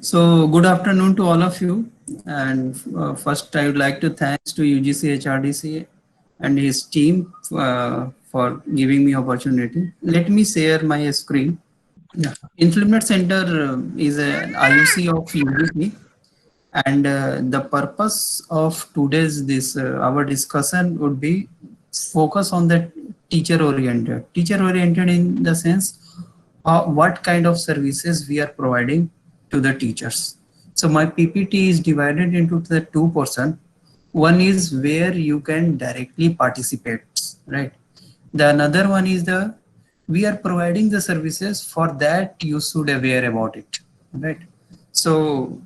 So good afternoon to all of you. And first, I would like to thanks to UGC HRDC and his team for giving me opportunity. Let me share my screen. Yeah. Influence Center is an IUC of UGC, and the purpose of today's this our discussion would be focus on the teacher oriented. Teacher oriented in the sense what kind of services we are providing to the teachers. So my PPT is divided into the two portion. One is where you can directly participate, right? The another one is the we are providing the services for that you should aware about it, right? So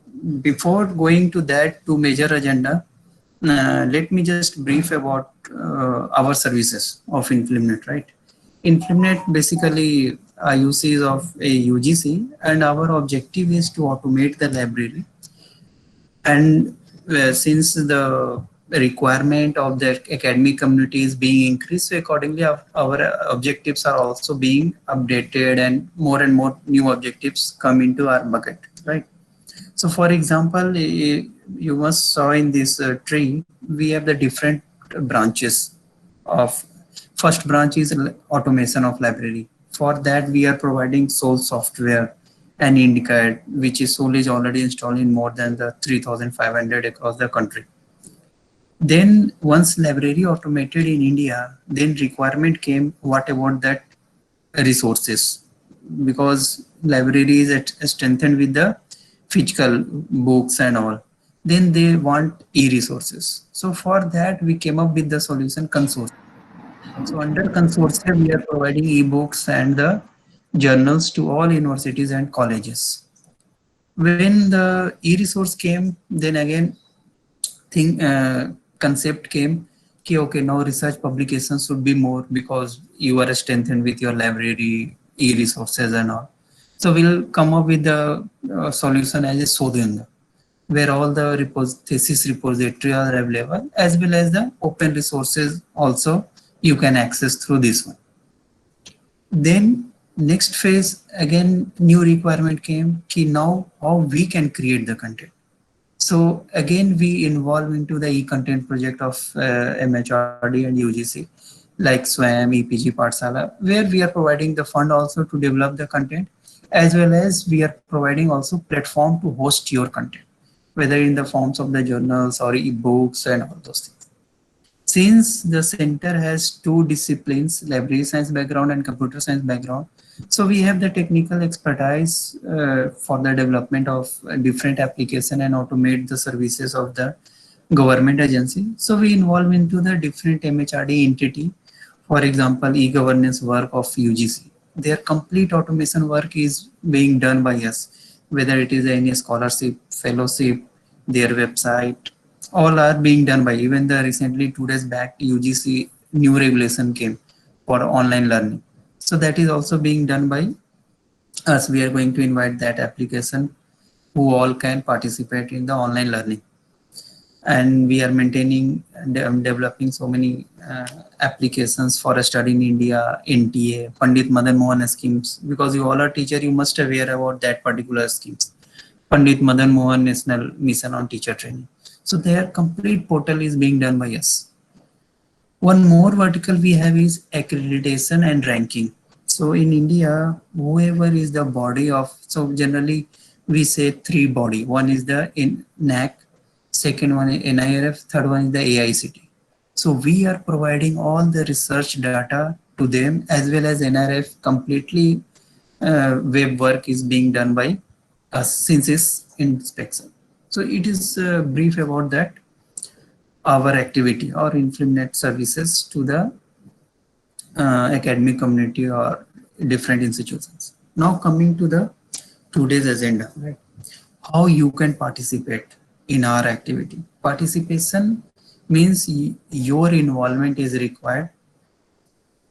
before going to that to major agenda, let me just brief about our services of InfluMnet, right? InfluMnet basically uses of a UGC, and our objective is to automate the library. And since the requirement of the academic community is being increased, so accordingly our objectives are also being updated, and more new objectives come into our bucket, right? So for example, you must saw in this tree, we have the different branches of first branch is automation of library. For that, we are providing Soul software and Indicad, which is Soul is already installed in more than the 3,500 across the country. Then once library automated in India, then requirement came what about that resources, because library is strengthened with the physical books and all. Then they want e-resources. So for that we came up with the solution consortium. So under consortium we are providing e-books and the journals to all universities and colleges. When the e-resource came, then again thing concept came कि okay, now research publications should be more because you are strengthened with your library e-resources and all. So we'll come up with the solution as a Sodhyanga, where all the thesis repository are available, as well as the open resources also you can access through this one. Then next phase, again new requirement came कि now how we can create the content. So again, we involve into the e-content project of MHRD and UGC, like SWAM, EPG, Pathshala, where we are providing the fund also to develop the content, as well as we are providing also platform to host your content, whether in the forms of the journals or e-books and all those things. Since the center has two disciplines, library science background and computer science background, so we have the technical expertise for the development of different application and automate the services of the government agency. So we involve into the different MHRD entity. For example, e-governance work of UGC. Their complete automation work is being done by us, whether it is any scholarship, fellowship, their website, all are being done by. Even the recently 2 days back UGC new regulation came for online learning. So that is also being done by us. We are going to invite that application who all can participate in the online learning. And we are maintaining and developing so many applications for a study in India, NTA, Pandit Madan Mohan schemes, because you all are teacher, you must aware about that particular schemes. Pandit Madan Mohan National Mission on Teacher Training. So their complete portal is being done by us. One more vertical we have is accreditation and ranking. So in India, whoever is the body of, so generally we say three body. One is the NAC, second one is NIRF, third one is the AICT. So we are providing all the research data to them, as well as NRF completely web work is being done by us since its inspection. So it is brief about that, our activity or InfluMnet services to the academic community or different institutions. Now coming to the today's agenda, right? How you can participate in our activity. Participation means your involvement is required.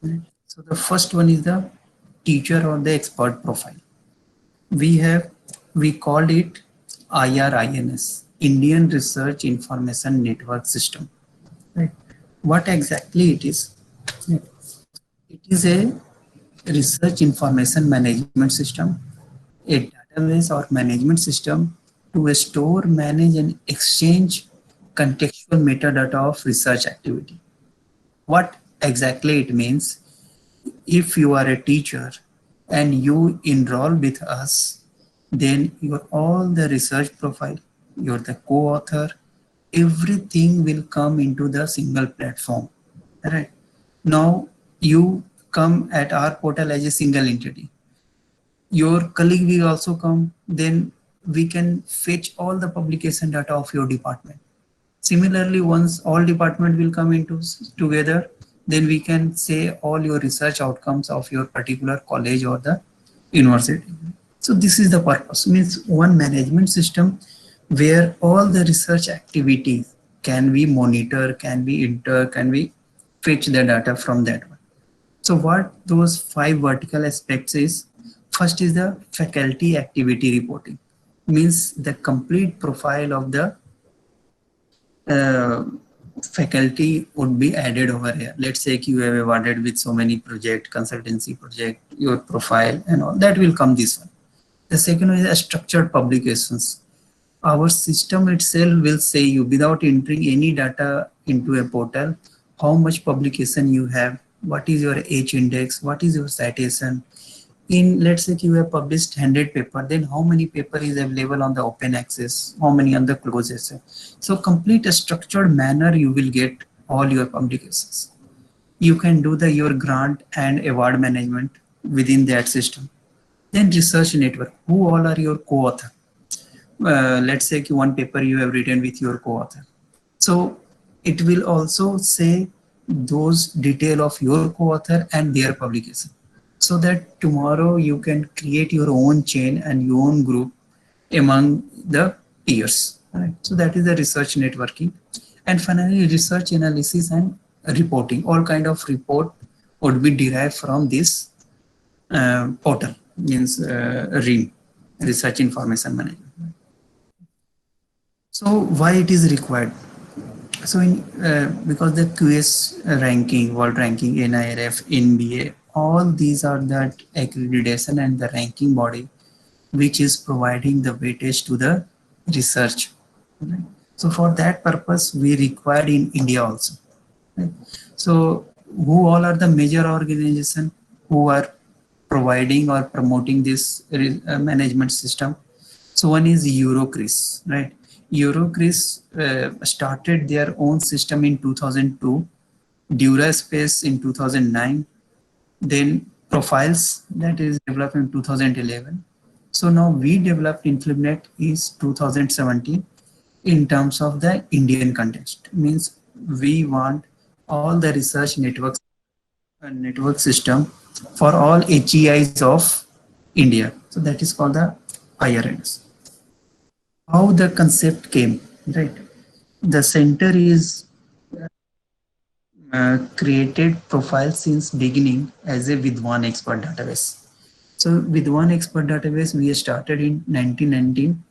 Right? So the first one is the teacher or the expert profile. We called it IRINS, Indian Research Information Network System. Right? What exactly it is? It is a research information management system, a database or management system to store, manage, and exchange contextual metadata of research activity. What exactly it means? If you are a teacher and you enroll with us, then your all the research profile, you're the co-author, everything will come into the single platform. Right now, you come at our portal as a single entity. Your colleague will also come. Then we can fetch all the publication data of your department. Similarly, once all department will come into together, then we can say all your research outcomes of your particular college or the university. So this is the purpose, means one management system where all the research activities can be monitor, can be fetch the data from that one. So what those five vertical aspects is, first is the faculty activity reporting, means the complete profile of the uh, faculty would be added over here. Let's say you have awarded with so many project, consultancy project, your profile and all that will come this one. The second one is a structured publications. Our system itself will say you without entering any data into a portal, how much publication you have, what is your H index, what is your citation. In let's say you have published 100 paper, then how many paper is available on the open access, how many on the closed access. So complete a structured manner you will get all your publications. You can do the your grant and award management within that system. Then research network, who all are your co-author. Let's say one paper you have written with your co-author, so it will also say those detail of your co-author and their publication, so that tomorrow you can create your own chain and your own group among the peers. Right? So that is the research networking. And finally, research analysis and reporting. All kind of report would be derived from this portal, means RIM, Research Information Management. So why it is required? So in because the QS ranking, world ranking, NIRF, NBA, all these are that accreditation and the ranking body which is providing the weightage to the research. Right? So for that purpose, we required in India also. Right? So who all are the major organization who are providing or promoting this management system? So one is Eurocris, right? Eurocris started their own system in 2002, DuraSpace in 2009, then Profiles that is developed in 2011. So now we developed InfluMnet is 2017 in terms of the Indian context. Means we want all the research networks and network system for all HEIs of India. So that is called the IRNs. How the concept came, right? The center is created profile since beginning as a Vidwan expert database. So Vidwan expert database we started in 1919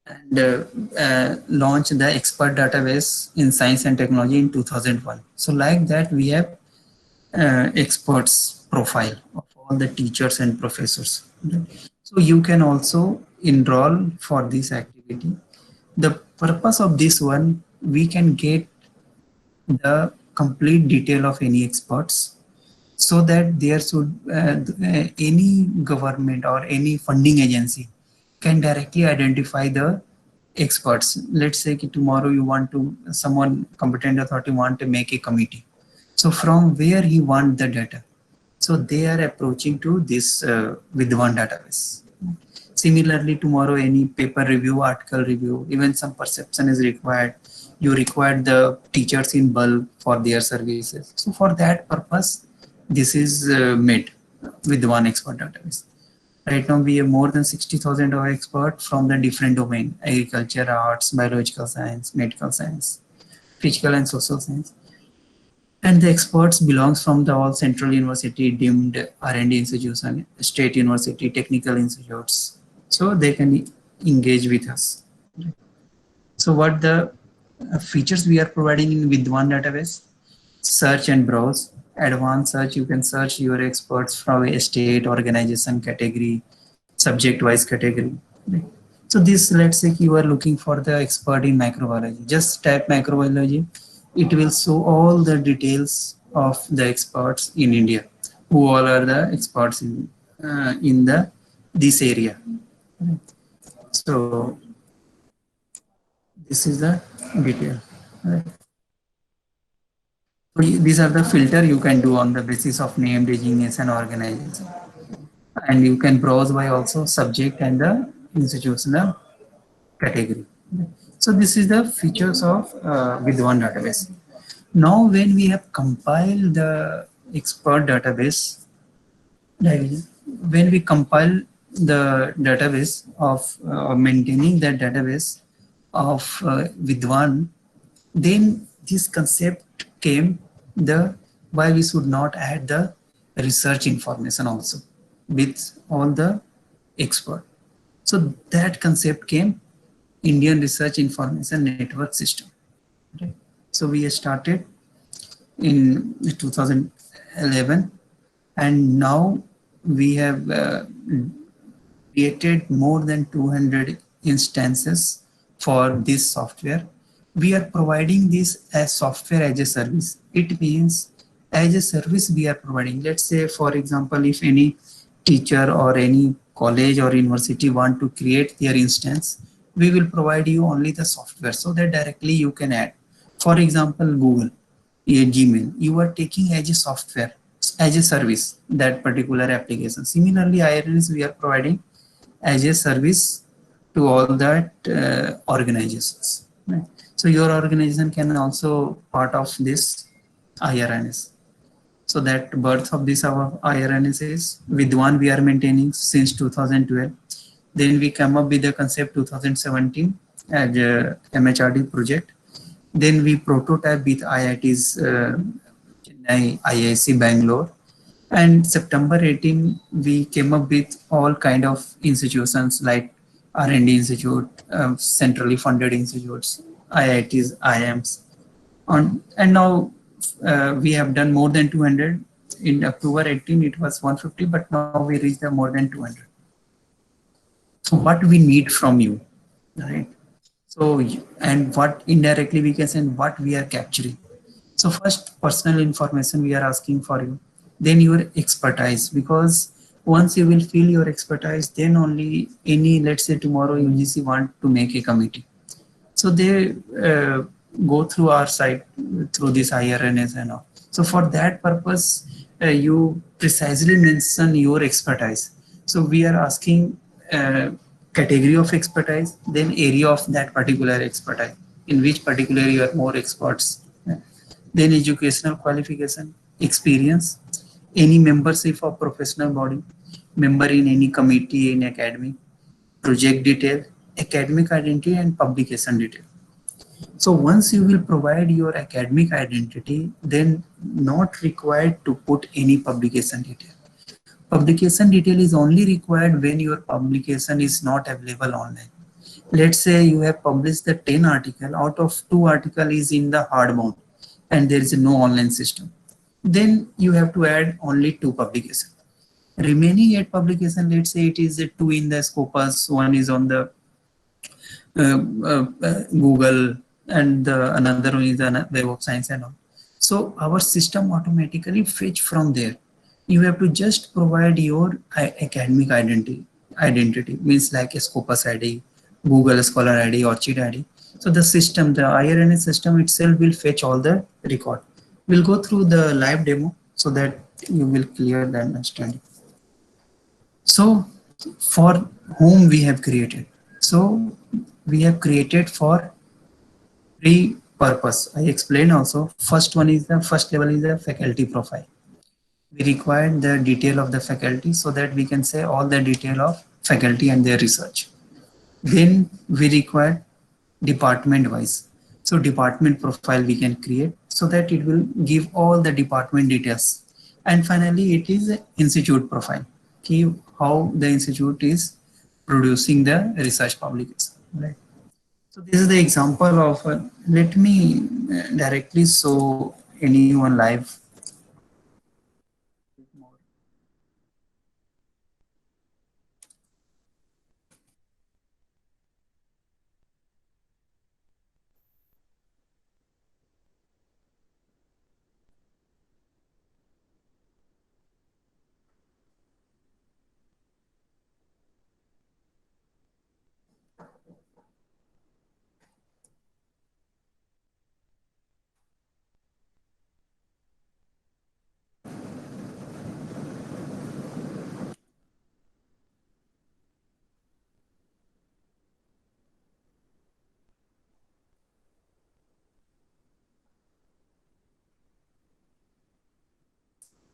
and launched the expert database in science and technology in 2001. So like that we have experts profile of all the teachers and professors. So you can also enroll for this activity. The purpose of this one, we can get the complete detail of any experts, so that there should any government or any funding agency can directly identify the experts. Let's say tomorrow you want to, someone competent authority want to make a committee, so from where he want the data, so they are approaching to this with one database. Similarly, tomorrow any paper review, article review, even some perception is required. You require the teachers in bulk for their services. So for that purpose, this is made with one expert database. Right now, we have more than 60,000 of experts from the different domain: agriculture, arts, biological science, medical science, physical and social science. And the experts belongs from the all central university, deemed R&D institution, state university, technical institutes. So they can engage with us. So what the features we are providing in with one database? Search and browse. Advanced search, you can search your experts from a state, organization, category, subject wise category. Right? So this, let's say you are looking for the expert in microbiology, just type microbiology, it will show all the details of the experts in India, who all are the experts in the this area. Right? So this is the detail. Right? So these are the filter you can do on the basis of name, designation, organization, and you can browse by also subject and the institutional category. So this is the features of with one database. Now when we have compiled the expert database, when we compile the database of maintaining that database of Vidwan, then this concept came, the why we should not add the research information also with all the expert. So that concept came, Indian Research Information Network System. Right? So we started in 2011, and now we have created more than 200 instances for this software. We are providing this as software as a service. It means as a service we are providing. Let's say, for example, if any teacher or any college or university want to create their instance, we will provide you only the software so that directly you can add. For example, Google, Gmail, you are taking as a software, as a service, that particular application. Similarly, IRNs we are providing as a service to all that organizations. Right? So your organization can also part of this IRNS. So that birth of this our IRNS is with one we are maintaining since 2012. Then we come up with the concept 2017 as a MHRD project. Then we prototype with IIT's Chennai, IIC Bangalore, and September 18 we came up with all kind of institutions like R&D Institute, centrally funded institutes, IITs, IIMs, and now we have done more than 200. In October 18 it was 150, but now we reached more than 200. So what we need from you, right? So, and what indirectly we can say what we are capturing. So first, personal information we are asking for you. Then your expertise, because once you will fill your expertise, then only any, let's say tomorrow UGC want to make a committee. So they go through our site, through this IRNS and all. So for that purpose, you precisely mention your expertise. So we are asking category of expertise, then area of that particular expertise, in which particular you are more experts. Then educational qualification, experience, any membership of professional body, member in any committee in academy, project detail, academic identity and publication detail. So once you will provide your academic identity, then not required to put any publication detail. Publication detail is only required when your publication is not available online. Let's say you have published the 10 article, out of 2 article is in the hardbound and there is no online system. Then you have to add only 2 publications. Remaining 8 publication, let's say it is 2 in the Scopus, 1 is on the Google, and another one is the Web of Science and all. So our system automatically fetch from there. You have to just provide your academic identity means like a Scopus ID, Google Scholar ID, Orchid ID. So the system, the IRNS system itself will fetch all the record. We'll go through the live demo so that you will clear the understanding. So for whom we have created? So we have created for 3 purpose. I explained also. First one is the first level is the faculty profile. We require the detail of the faculty so that we can say all the detail of faculty and their research. Then we require department wise. So department profile we can create so that it will give all the department details. And finally, it is institute profile. How the institute is producing the research publication. Right. So this is the example of. Let me directly show anyone live.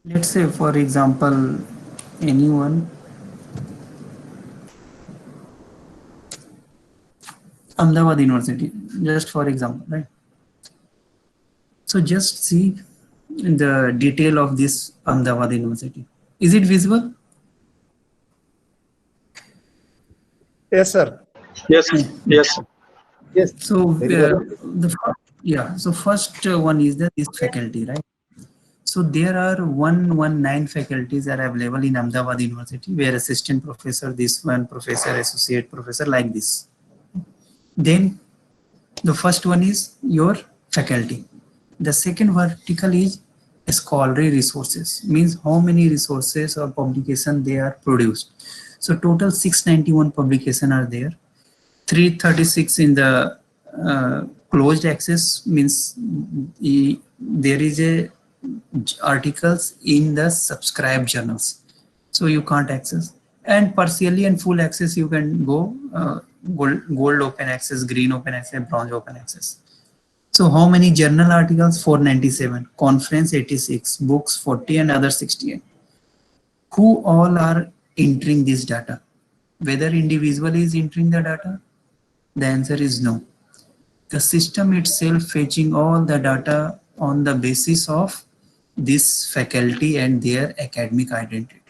Let's say, for example, anyone, Ahmedabad University, just for example, right? So just see the detail of this Ahmedabad University. Is it visible? Yes, sir. Yes, yes, sir. Yes, So very well. yeah, so first one is the this faculty, right? So there are 119 faculties are available in Ahmedabad University, where assistant professor, this one professor, associate professor, like this. Then the first one is your faculty. The second vertical is scholarly resources, means how many resources or publication they are produced. So total 691 publication are there. 336 in the closed access, means there is a articles in the subscribed journals, so you can't access. And partially and full access you can go, gold open access, green open access, bronze open access. So how many journal articles? 497, conference 86, books 40, and other 68. Who all are entering this data? Whether individual is entering the data? The answer is no. The system itself fetching all the data on the basis of this faculty and their academic identity.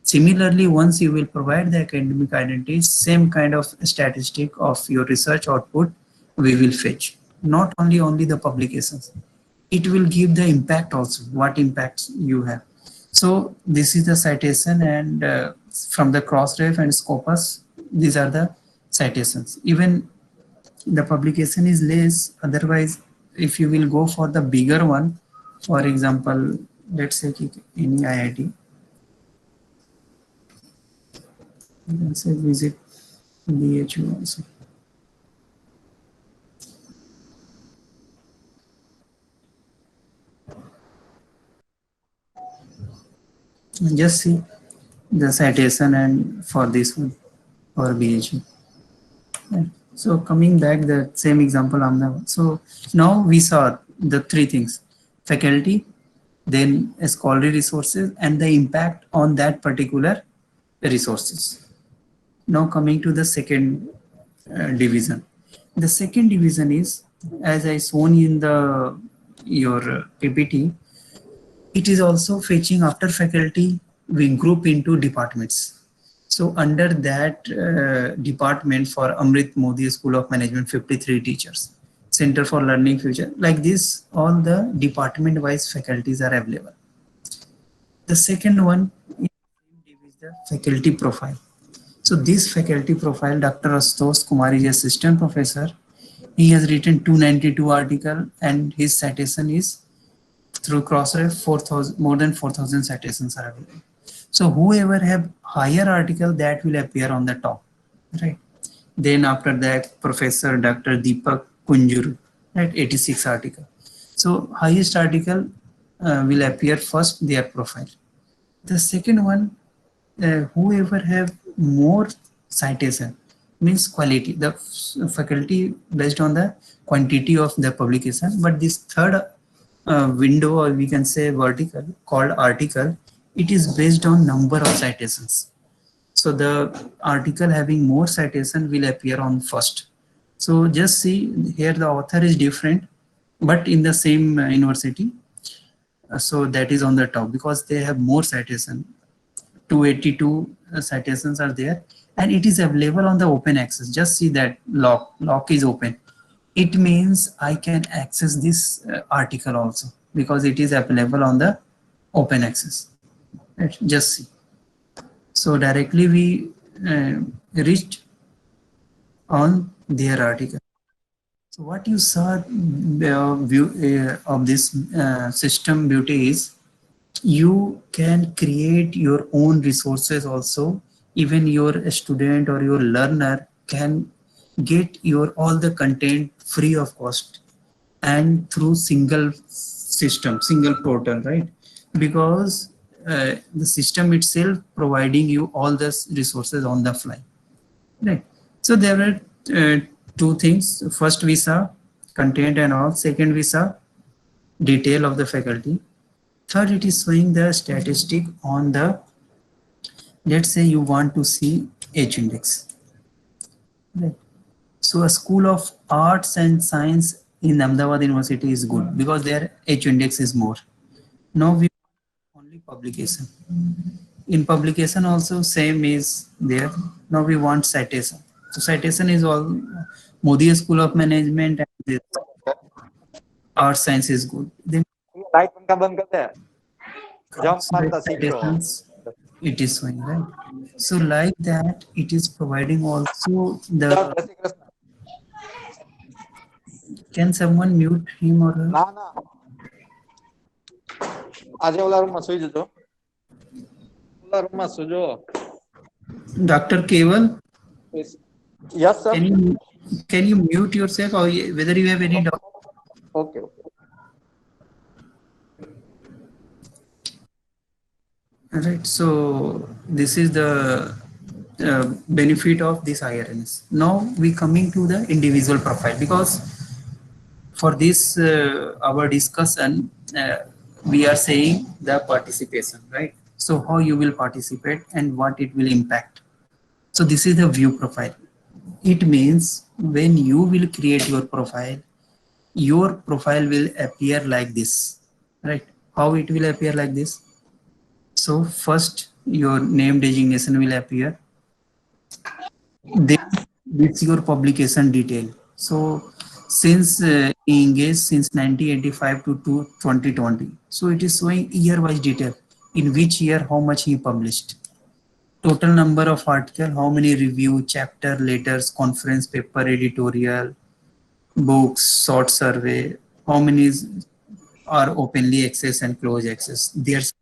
Similarly, once you will provide the academic identity, same kind of statistic of your research output we will fetch. Not only the publications, it will give the impact also, what impacts you have. So this is the citation, and from the Crossref and Scopus, these are the citations. Even the publication is less, otherwise if you will go for the bigger one, for example, let's say any IIT, you can say visit BHU also. Just see the citation and for this one for BHU. Right. So coming back the same example, Ahmedabad. So now we saw the three things: faculty, then scholarly resources, and the impact on that particular resources. Now coming to the second division. The second division is, as I shown in the your PPT, it is also fetching after faculty, we group into departments. So under that department, for Amrit Modi School of Management, 53 teachers, Center for Learning Future, like this, all the department wise faculties are available. The second one is the faculty profile. So this faculty profile, Dr. Astos Kumar is assistant professor. He has written 292 article, and his citation is through Crossref 4,000, more than 4,000 citations are available. So whoever have higher article, that will appear on the top, right? Then after that, Professor Dr. Deepak Kunjuru, right, 86 article. So highest article will appear first, their profile. The second one, whoever have more citation, means quality, the faculty based on the quantity of the publication. But this third window, or we can say vertical, called article, it is based on number of citations. So the article having more citation will appear on first. So just see here the author is different, but in the same university. So that is on the top because they have more citation. 282 citations are there, and it is available on the open access. Just see that lock is open. It means I can access this article also because it is available on the open access. Right? Just see. So directly we reached on their article. So what you saw view of this system beauty is you can create your own resources also. Even your student or your learner can get your all the content free of cost and through single system, single portal, right? Because the system itself providing you all the resources on the fly, right? So there were two things. First we saw content and all. Second we saw detail of the faculty. Third, it is showing the statistic on the, let's say you want to see H index. Right. So a school of arts and science in Ahmedabad University is good because their H index is more. Now we only publication. In publication also same is there. Now we want citation. So citation is all Modi School of Management and this art science is good. Then light पंखा बंद करते हैं जम consider मारता सीखो citations it is showing, right? So like that it is providing also जय the, Shri Krishna can someone mute him or her? ના ના આજે ઓલા રૂમમાં સુઈ જજો ઓલા રૂમમાં સુજો Dr. Keval, yes sir can you mute yourself or whether you have any doubt? Okay okay Right, so this is the benefit of this IRNS. Now we coming to the individual profile because for this our discussion we are saying the participation, right? So how you will participate and what it will impact. So this is the view profile. It means when you will create your profile will appear like this, right? How it will appear like this? So first your name designation will appear, then it's your publication detail. So since he engaged since 1985 to 2020, so it is showing year wise detail, in which year how much he published, total number of article, how many review, chapter, letters, conference paper, editorial, books, short survey, how many are openly access and close access. There's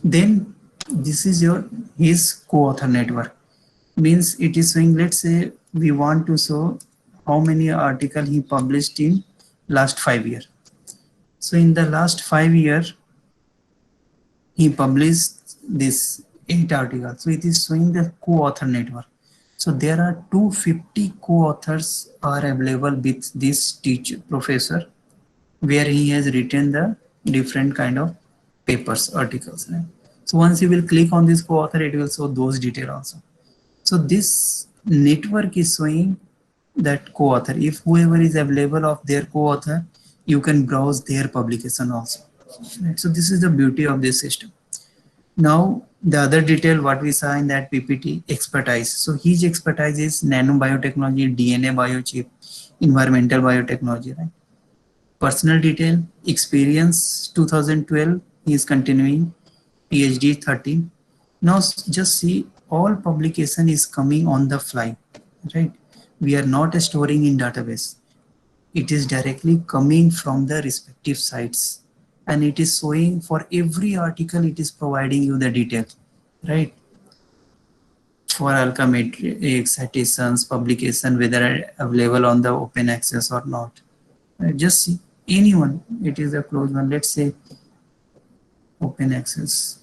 then this is your his co-author network, means it is showing, let's say we want to show how many article he published in last 5 years. So in the last 5 years he published this 8 articles, so it is showing the co-author network. So there are 250 co-authors are available with this teacher professor, where he has written the different kind of papers, articles, right? So once you will click on this co-author, it will show those details also. So this network is showing that co-author. If whoever is available of their co-author, you can browse their publication also. Right? So this is the beauty of this system. Now the other detail what we saw in that PPT, expertise. So his expertise is nanobiotechnology, DNA biochip, environmental biotechnology, right? Personal detail, experience 2012, he is continuing, PhD 13. Now just see all publication is coming on the fly, right? We are not storing in database. It is directly coming from the respective sites and it is showing for every article, it is providing you the detail, right? For Alchematrix, citations, publication, whether available on the open access or not. Just see anyone, it is a closed one, let's say open access,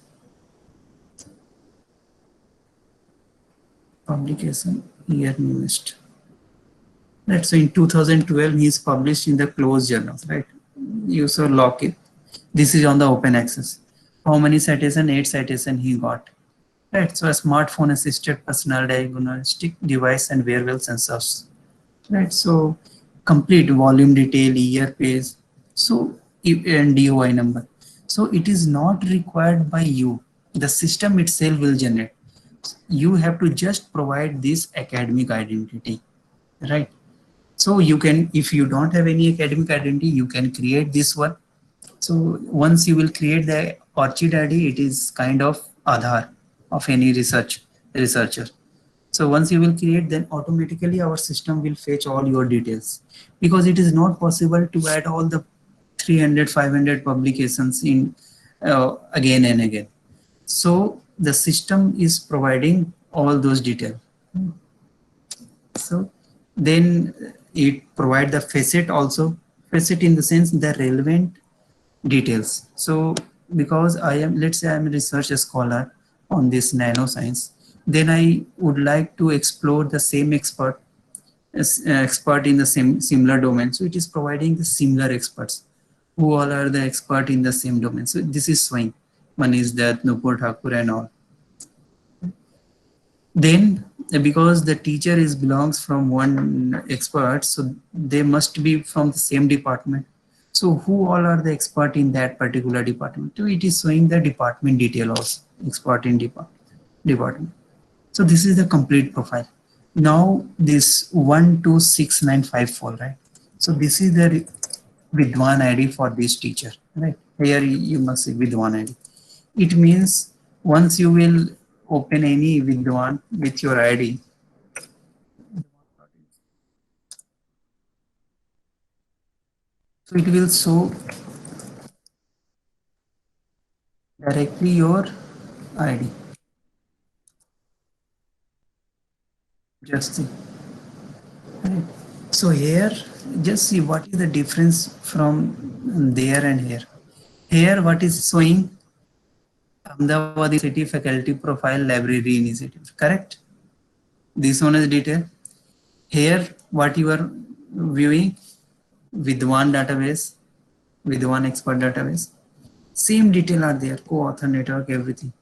publication, year newest, right? So in 2012 he is published in the closed journals, right? You saw Lockheed, this is on the open access. How many citation? 8 citation he got, right? So a smartphone assisted personal diagnostic device and wearable sensors, right? So complete volume detail, year, page, so and DOI number. So it is not required by you, the system itself will generate. You have to just provide this academic identity, right? So you can, if you don't have any academic identity, you can create this one. So once you will create the ORCID ID, it is kind of Aadhaar of any researcher. So once you will create, then automatically our system will fetch all your details, because it is not possible to add all the 300, 500 publications in again and again. So the system is providing all those details. So then it provide the facet also, facet in the sense the relevant details. So because I am, let's say I am a research scholar on this nanoscience, then I would like to explore the same expert in the same similar domain. So it is providing the similar experts who all are the expert in the same domain. So this is showing. One is that Nupur Thakur and all. Then because the teacher is belongs from one expert, so they must be from the same department. So who all are the expert in that particular department? So it is showing the department detail also, expert in department. So this is the complete profile. Now this 126954, right? So this is the Vidwan ID for this teacher, right? Here you must see Vidwan ID. It means once you will open any Vidwan with your ID, so it will show directly your ID. Just see. Right. So here, just see what is the difference from there and here. Here, what is showing? Ahmedabad City Faculty Profile Library Initiative, correct? This one is detail. Here, what you are viewing with one database, with one expert database, same detail are there, co-author network, everything.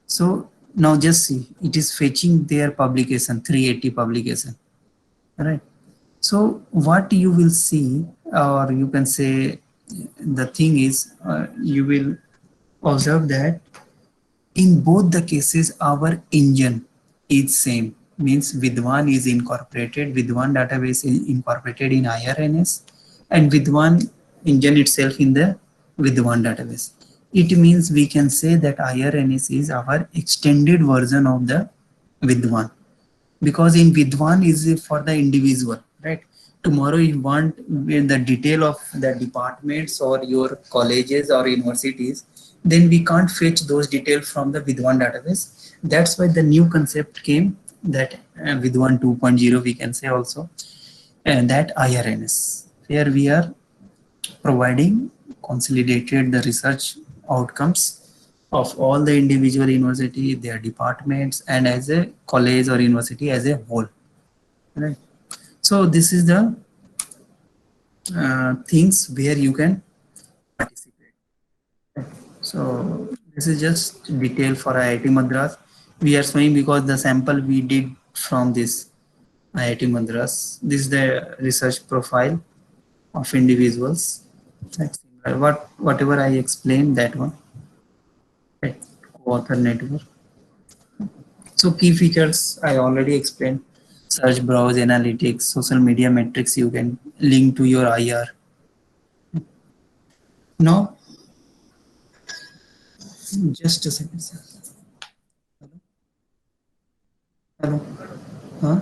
So now just see, it is fetching their publication, 380 publication, right? So what you will see, or you can say the thing is, you will observe that in both the cases, our engine is same. Means Vidwan is incorporated, Vidwan database is incorporated in IRNS, and Vidwan engine itself in the Vidwan database. It means we can say that IRNS is our extended version of the Vidwan, because in Vidwan is for the individual, right? Tomorrow you want the detail of the departments or your colleges or universities, then we can't fetch those details from the Vidwan database. That's why the new concept came, that Vidwan 2.0 we can say also, and that IRNS. Here we are providing consolidated the research outcomes of all the individual university, their departments, and as a college or university as a whole. Right. So this is the things where you can participate. So this is just detail for IIT Madras. We are showing because the sample we did from this IIT Madras. This is the research profile of individuals. That's whatever I explained, that one. Right. Co-author network. So key features I already explained. Search, browse, analytics, social media metrics you can link to your IR. Now, just a second, sir. Hello, हाँ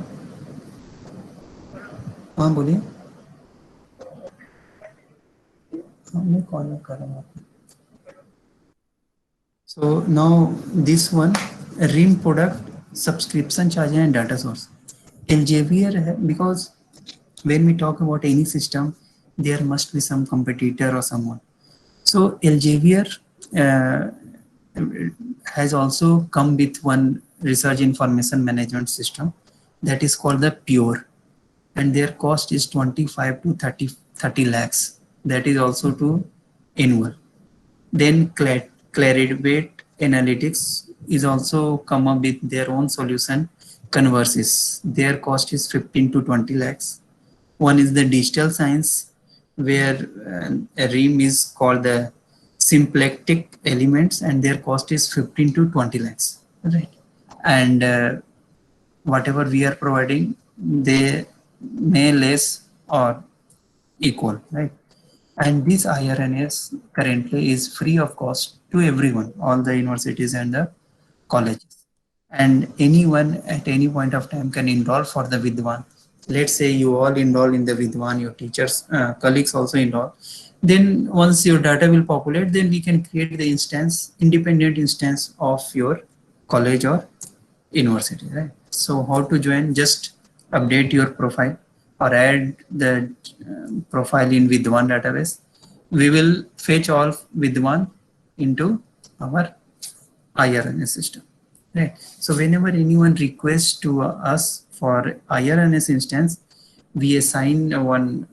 हाँ बोलिए, मैं call कर रहा हूँ आपको. So now this one, RIM product, subscription charge and data source. Elsevier, because when we talk about any system, there must be some competitor or someone. So Elsevier has also come with one research information management system that is called the Pure, and their cost is 25 to 30 lakhs. That is also to annual. Then Clarivate Analytics is also come up with their own solution, Conversis. Their cost is 15 to 20 lakhs. One is the digital science, where a RIM is called the symplectic elements, and their cost is 15 to 20 lakhs, right? And whatever we are providing, they may less or equal, right? And this IRNS currently is free of cost to everyone, all the universities and the colleges. And anyone at any point of time can enroll for the Vidwan. Let's say you all enroll in the Vidwan, your teachers, colleagues also enroll. Then once your data will populate, then we can create the instance, independent instance of your college or university, right? So how to join? Just update your profile or add the profile in Vidwan database. We will fetch all Vidwan into our IRNS system, right? So whenever anyone requests to us for IRNS instance, we assign one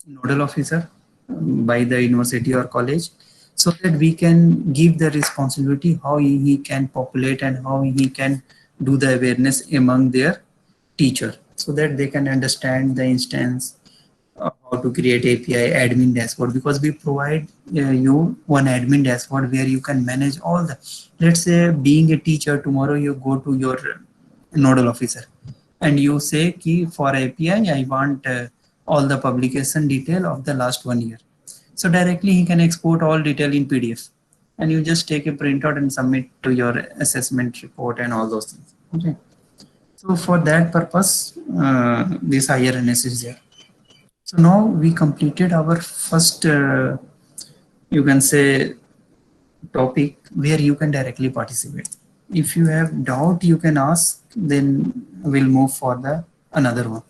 nodal officer by the university or college, so that we can give the responsibility how he can populate and how he can do the awareness among their teacher, so that they can understand the instance how to create API admin dashboard, because we provide you one admin dashboard where you can manage all the, let's say being a teacher, tomorrow you go to your nodal officer and you say ki for API I want all the publication detail of the last 1 year. So directly he can export all detail in PDF and you just take a printout and submit to your assessment report and all those things. Okay. So for that purpose, this IRNS is there. So now we completed our first, you can say, topic where you can directly participate. If you have doubt, you can ask, then we'll move for the another one.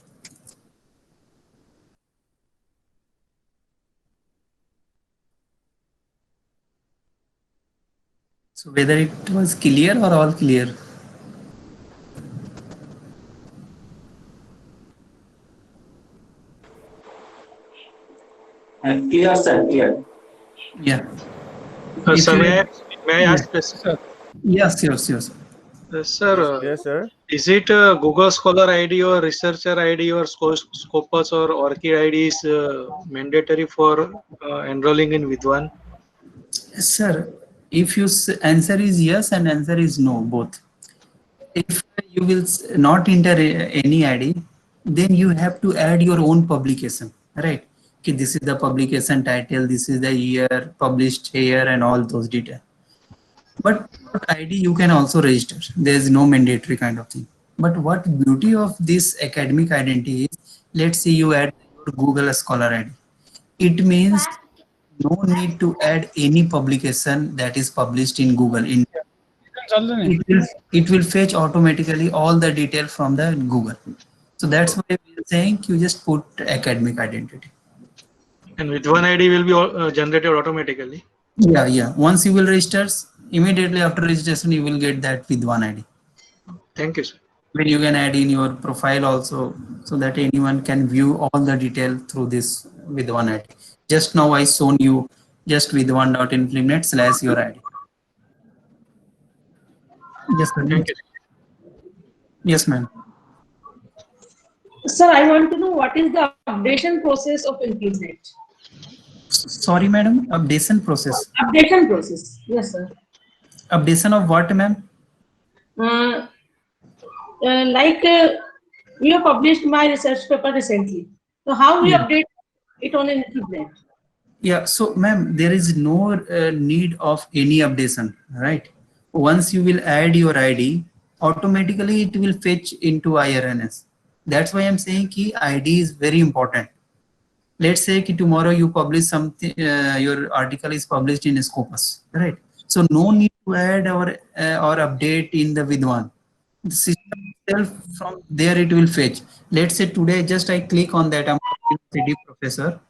So whether it was clear or all clear? Clear, sir, clear. Yeah. Sir, you- may I ask question? Yes, yes, yes. Sir, Yes, sir. is it Google Scholar ID or Researcher ID or Scopus or ORCID ID is mandatory for enrolling in Vidwan? Sir, if you answer is yes and answer is no, both. If you will not enter any ID, then you have to add your own publication, right? Okay, this is the publication title, this is the year, published here, and all those details. But ID you can also register. There is no mandatory kind of thing. But what beauty of this academic identity is, let's say you add your Google Scholar ID. It means no need to add any publication that is published in Google. It will fetch automatically all the detail from the Google. So that's why we are saying you just put academic identity. And Vidwan ID will be generated automatically. Yeah, yeah. Once you will register, immediately after registration, you will get that with one ID. Thank you, sir. Where you can add in your profile also, so that anyone can view all the detail through this with one ID. Just now I shown you just with one.inflinet/your ID. Yes, ma'am. Thank you. Yes, ma'am. Sir, I want to know what is the updation process of InfluNet? Sorry, madam. Updation process. Updation process. Yes, sir. Updation of what, ma'am? We have published my research paper recently. So how we update it on InfluNet? Yeah, so ma'am, there is no need of any updation, right? Once you will add your ID, automatically it will fetch into IRNS. That's why I'm saying ki ID is very important. Let's say ki tomorrow you publish something, your article is published in Scopus, right? So no need to add or update in the Vidwan. The system itself, from there it will fetch. Let's say today just I click on that, I'm a university professor.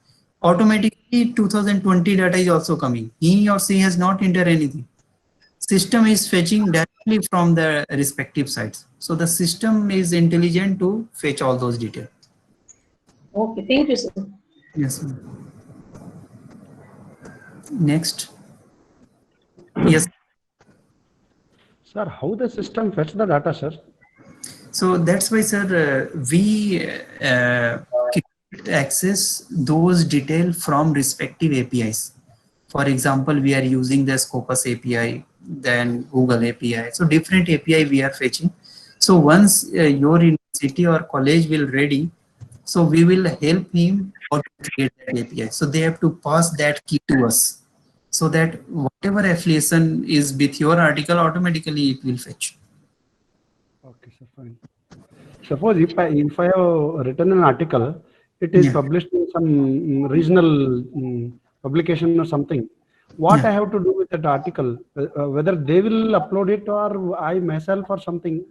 Automatically 2020 data is also coming. He or she has not entered anything. System is fetching directly from the respective sites. So the system is intelligent to fetch all those details. Okay, thank you, sir. Yes, ma'am. Next. Yes. Sir, how the system fetch the data, sir? So that's why, sir, we access those details from respective APIs. For example, we are using the Scopus API, then Google API. So different API we are fetching. So once your university or college will ready, so we will help him how to create that API. So they have to pass that key to us, so that whatever affiliation is with your article, automatically it will fetch. Okay, sir, fine. Suppose if I have written an article, it is published in some regional publication or something. What I have to do with that article? Whether they will upload it or I myself or something?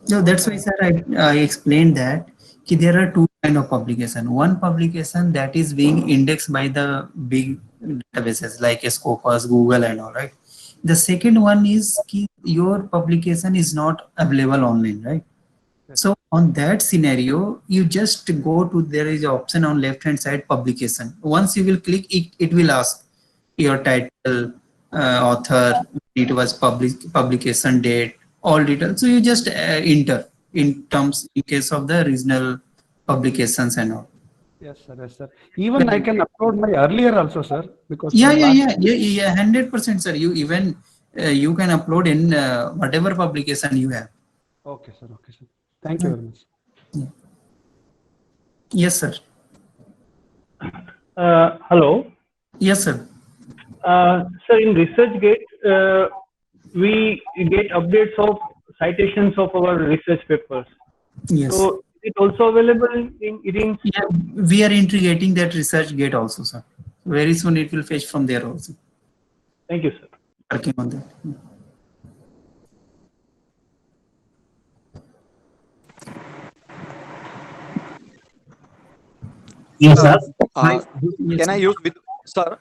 No, that's why, sir, I explained that there are two kind of publication. One publication that is being indexed by the big databases like Scopus, Google, and all, right? The second one is your publication is not available online, right? So on that scenario, you just go to, there is an option on left hand side, publication. Once you will click it, it will ask your title, author, it was publication date, all details. So you just enter in terms, in case of the regional publications and all. Yes, sir. Yes, sir. Even I can upload my earlier also, sir, because Yeah, from yeah, last- yeah, 100%, sir. You even you can upload in whatever publication you have. Okay, sir. Okay, sir. Thank you very much. Yes, sir. Hello. Yes, sir. So in ResearchGate, we get updates of citations of our research papers. Yes. So is it also available in ERINS? Yeah, we are integrating that ResearchGate also, sir. Very soon it will fetch from there also. Thank you, sir. Working on that. Yes, sir. Yes, Can I sir. use with sir?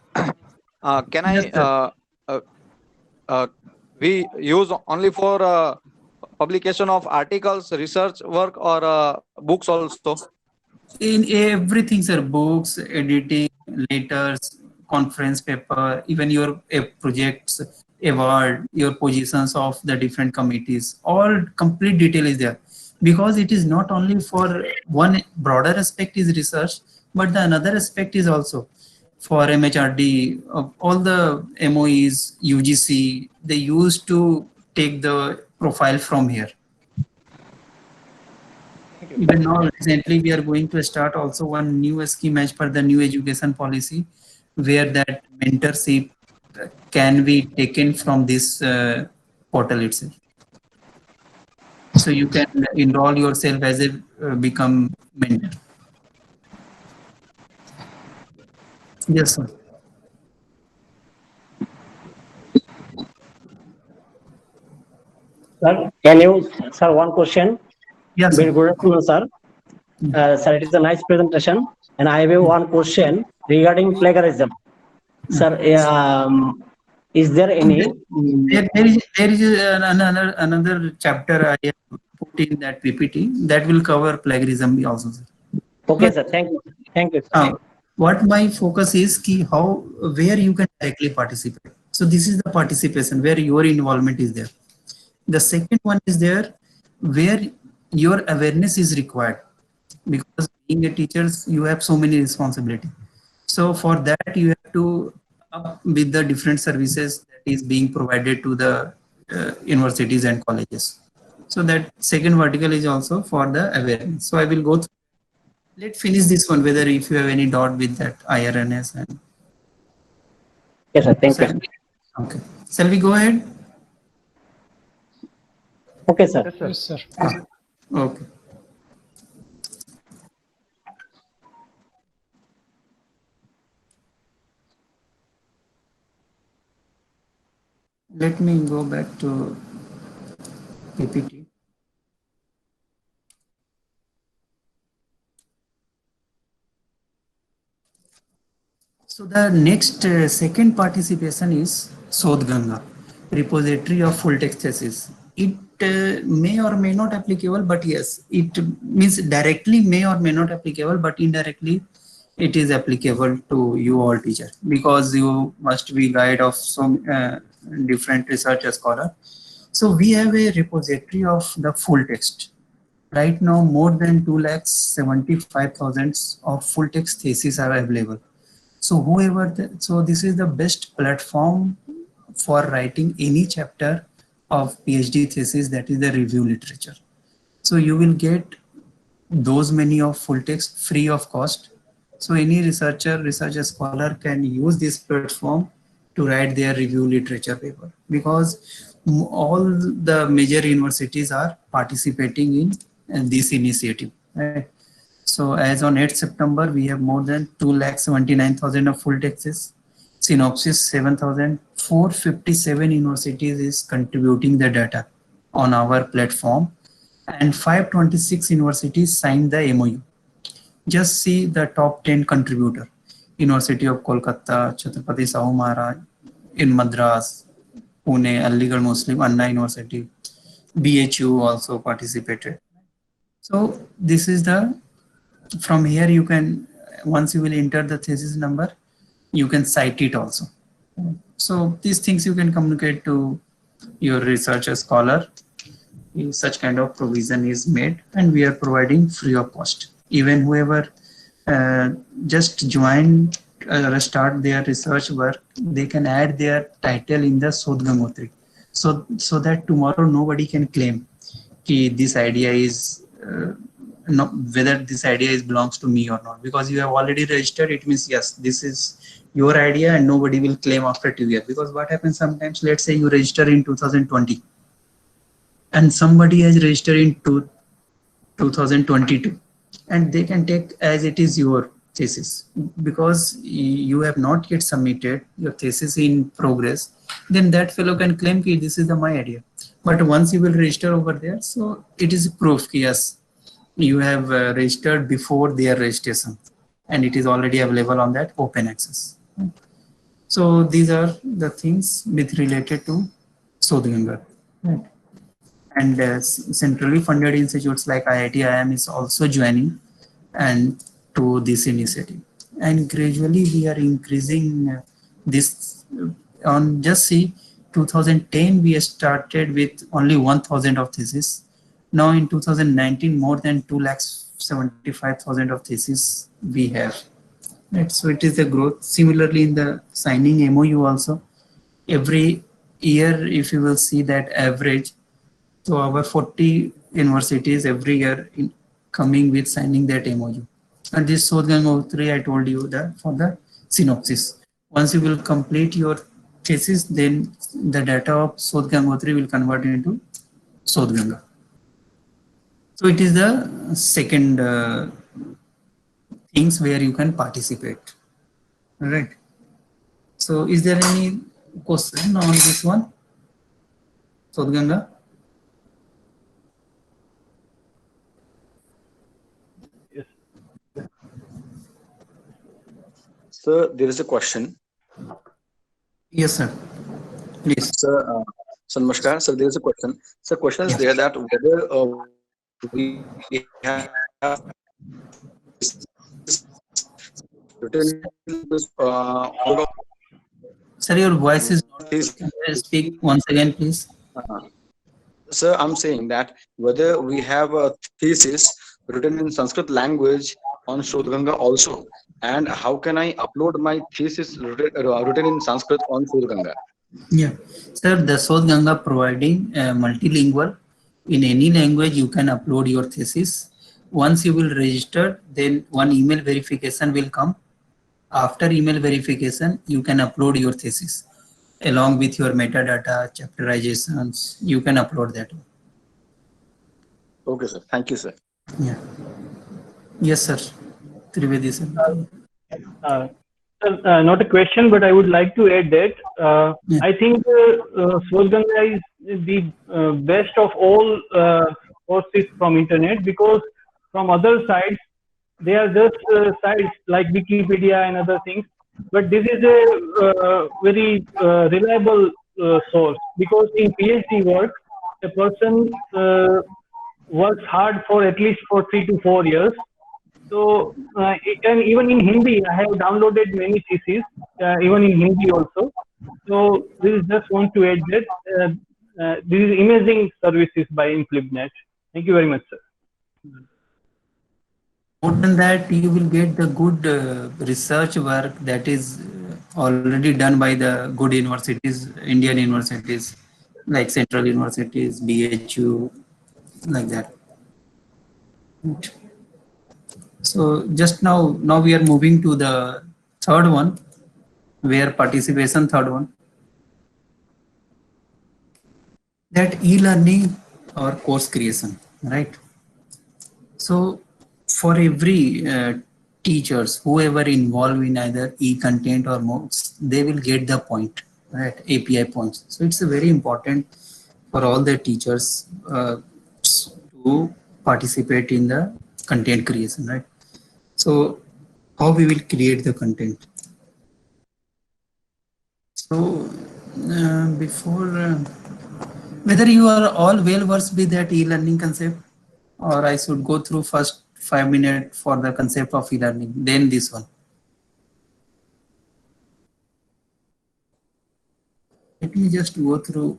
Can I Yes, sir. we use only for publication of articles, research work, or books also? In everything, sir, books, editing, letters, conference paper, even your projects, award, your positions of the different committees, all complete detail is there. Because it is not only for one broader aspect is research, but the another aspect is also for MHRD, all the MOEs, UGC, they used to take the profile from here. Even now, recently, we are going to start also one new scheme as per the new education policy, where that mentorship can be taken from this portal itself. So you can enroll yourself as a become mentor. Yes, sir. Sir, can you, sir, one question? Yes, Very sir. good afternoon, sir. Sir, it is a nice presentation, and I have one question regarding plagiarism. Sir, is there any? There is another chapter I have put in that PPT that will cover plagiarism also, sir. Okay, sir. Thank you. Thank you. What my focus is ki how, where you can directly participate. So this is the participation where your involvement is there. The second one is there where your awareness is required, because being a teacher you have so many responsibility. So for that you have to up with the different services that is being provided to the universities and colleges. So that second vertical is also for the awareness. So I will go through. Let's finish this one, whether if you have any doubt with that IRNS. And Yes, sir. Thank you. okay. Shall we go ahead? Okay, sir. Yes, sir. Okay. Let me go back to PPT. So the next second participation is Sodhganga, repository of full text thesis. It may or may not applicable, but yes, it means directly may or may not applicable, but indirectly it is applicable to you all teacher, because you must be guide of some different research scholar. So we have a repository of the full text. Right now, more than 2,75,000 of full text theses are available. So so this is the best platform for writing any chapter of PhD thesis, that is the review literature. So you will get those many of full text free of cost. So any research scholar can use this platform to write their review literature paper, because all the major universities are participating in this initiative. Right? So as on 8th September, we have more than 2,79,000 of full texts. Synopsis 7,457 universities is contributing the data on our platform, and 526 universities signed the MOU. Just see the top 10 contributor: University of Kolkata, Chhatrapati Shahu Maharaj, in Madras, Pune, Aligarh Muslim, Anna University, BHU also participated. So this is the, from here you can, once you will enter the thesis number, you can cite it also. So these things you can communicate to your researcher scholar. Such kind of provision is made, and we are providing free of cost. Even whoever just join or start their research work, they can add their title in the Sodh Gangotri, so that tomorrow nobody can claim ki this idea is not, whether this idea is belongs to me or not, because you have already registered. It means yes, this is your idea, and nobody will claim after 2 years. Because what happens sometimes, let's say you register in 2020 and somebody has registered in 2022, and they can take as it is your thesis, because you have not yet submitted your thesis in progress. Then that fellow can claim that this is my idea. But once you will register over there, so it is proof that yes, you have registered before their registration, and it is already available on that open access. So these are the things with related to Sodh Ganga. Right. And centrally funded institutes like IIT IIM is also joining and to this initiative. And gradually we are increasing this. On just see, 2010 we started with only 1,000 of thesis. Now in 2019, more than 2,75,000 of thesis we have. Right. So it is a growth. Similarly, in the signing MOU also, every year if you will see that average, so our 40 universities every year coming with signing that MOU. And this Sodh Gangotri, I told you that for the synopsis. Once you will complete your thesis, then the data of Sodh Gangotri will convert into Sodh Ganga. So it is the second things where you can participate. All right. So is there any question on this one? Sodh Ganga? Sir, there is a question. Yes, sir. Please. Sir, Namaskar. Sir, there is a question. Sir, question is there that whether we have written Sir, your voice is not. Can you speak once again, please? Sir, I'm saying that whether we have a thesis written in Sanskrit language on Sodh Ganga also, and how can I upload my thesis written in Sanskrit on Sodh Ganga? Yeah, sir, the Sodh Ganga providing multilingual. In any language you can upload your thesis. Once you will register, then one email verification will come. After email verification, you can upload your thesis along with your metadata, chapterizations. You can upload that. Okay, sir. Thank you, sir. Yeah. Yes, sir. Trivedi, sir. Not a question, but I would like to add that I think Sodh Ganga is the best of all courses from internet, because from other sites, they are just sites like Wikipedia and other things. But this is a very reliable source, because in PhD work, a person works hard for at least for 3 to 4 years. So, and even in Hindi, I have downloaded many theses, even in Hindi also. So, we just want to add that this is amazing services by InflipNet. Thank you very much, sir. More than that, you will get the good research work that is already done by the good universities, Indian universities, like Central Universities, BHU, like that. So just now we are moving to the third one, where participation, third one. That e-learning or course creation, right? So for every teachers, whoever involved in either e-content or MOOCs, they will get the point, right? API points. So it's very important for all the teachers to participate in the content creation, right? So how we will create the content? So before, whether you are all well versed with that e-learning concept? or I should go through first 5 minutes for the concept of e-learning, then this one? Let me just go through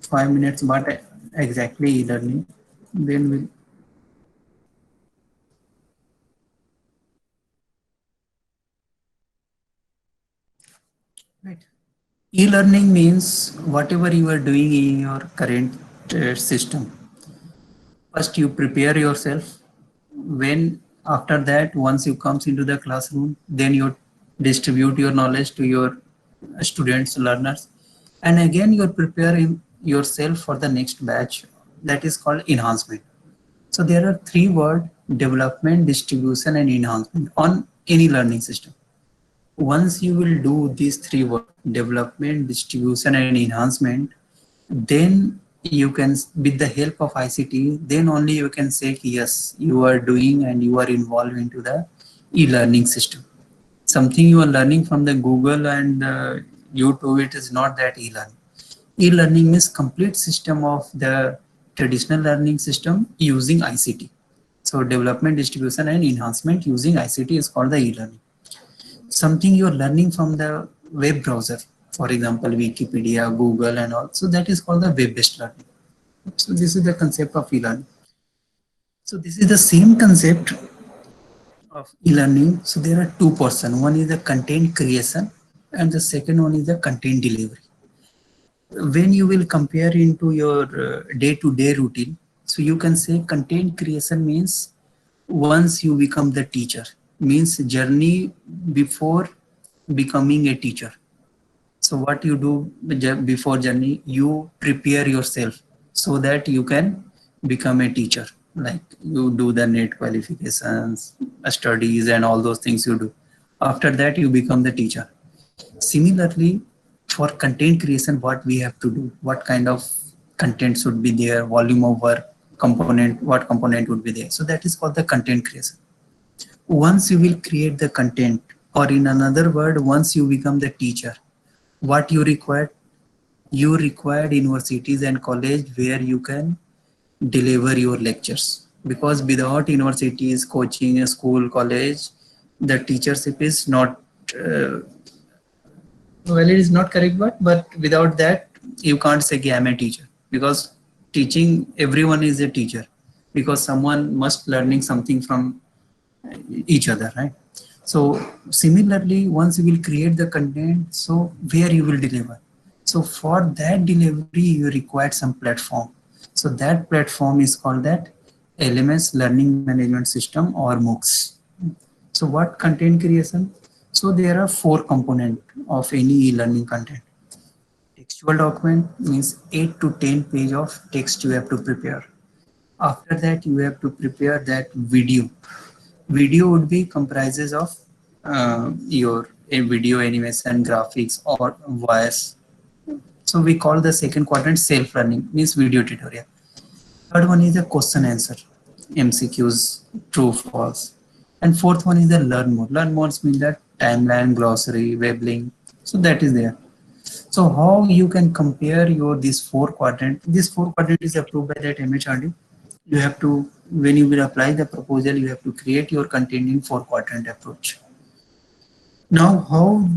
5 minutes what exactly e-learning, then we'll. Right. E-learning means whatever you are doing in your current system. First you prepare yourself. When after that, once you comes into the classroom, then you distribute your knowledge to your students, learners, and again you're preparing yourself for the next batch. That is called enhancement. So there are three words: development, distribution, and enhancement on any learning system. Once you will do these three words, development, distribution, and enhancement, then you can, with the help of ICT, then only you can say yes, you are doing and you are involved into the e-learning system. Something you are learning from the Google and YouTube, it is not that e-learning. E-learning means complete system of the traditional learning system using ICT. So development, distribution, and enhancement using ICT is called the e-learning. Something you're learning from the web browser, for example, Wikipedia, Google, and all. So that is called the web-based learning. So this is the concept of e-learning. So this is the same concept of e-learning. So there are two portions. One is the content creation, and the second one is the content delivery. When you will compare into your day-to-day routine, so you can say content creation means once you become the teacher, means journey before becoming a teacher. So what you do before journey, you prepare yourself so that you can become a teacher. Like you do the NET qualifications, studies, and all those things you do. After that, you become the teacher. Similarly, for content creation, what we have to do, what kind of content should be there, volume of work, component, what component would be there. So that is called the content creation. Once you will create the content, or in another word, once you become the teacher, what you require universities and college where you can deliver your lectures, because without universities, coaching, school, college, the teachership is not well, it is not correct word, but without that you can't say I'm a teacher, because teaching, everyone is a teacher, because someone must learning something from each other, right? So similarly, once you will create the content, so where you will deliver. So for that delivery, you require some platform. So that platform is called that LMS, Learning Management System, or MOOCs. So what content creation? So there are four components of any e-learning content. Textual document means 8 to 10 page of text you have to prepare. After that, you have to prepare that video. Video would be comprises of your video, animation, graphics, or voice. So we call the second quadrant self-learning, means video tutorial. Third one is the question answer, MCQs, true, false. And fourth one is the learn more. Learn more means that timeline, glossary, web link. So that is there. So how you can compare your this four quadrant? This four quadrant is approved by that MHRD. You have to, when you will apply the proposal, you have to create your content in four quadrant approach. Now, how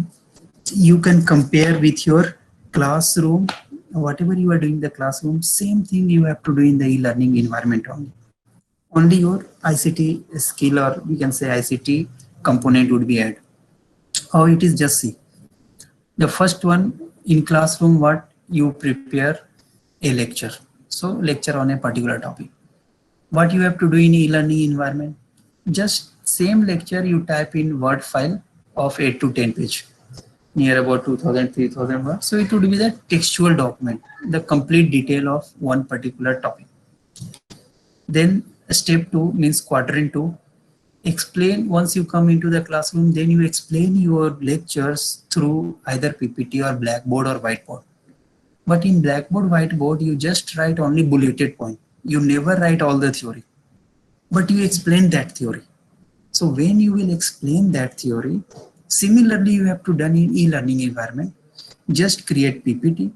you can compare with your classroom, whatever you are doing in the classroom, same thing you have to do in the e-learning environment only. Only your ICT skill, or we can say ICT component would be added. How it is, just see. The first one, in classroom, what you prepare a lecture. So lecture on a particular topic. What you have to do in e-learning environment, just same lecture you type in Word file of 8 to 10 page, near about 2000, 3000 words. So it would be the textual document, the complete detail of one particular topic. Then step 2 means quadrant 2. Explain, once you come into the classroom, then you explain your lectures through either PPT or Blackboard or whiteboard. But in Blackboard, whiteboard, you just write only bulleted point. You never write all the theory, but you explain that theory. So when you will explain that theory, similarly you have to done in e-learning environment. Just create PPT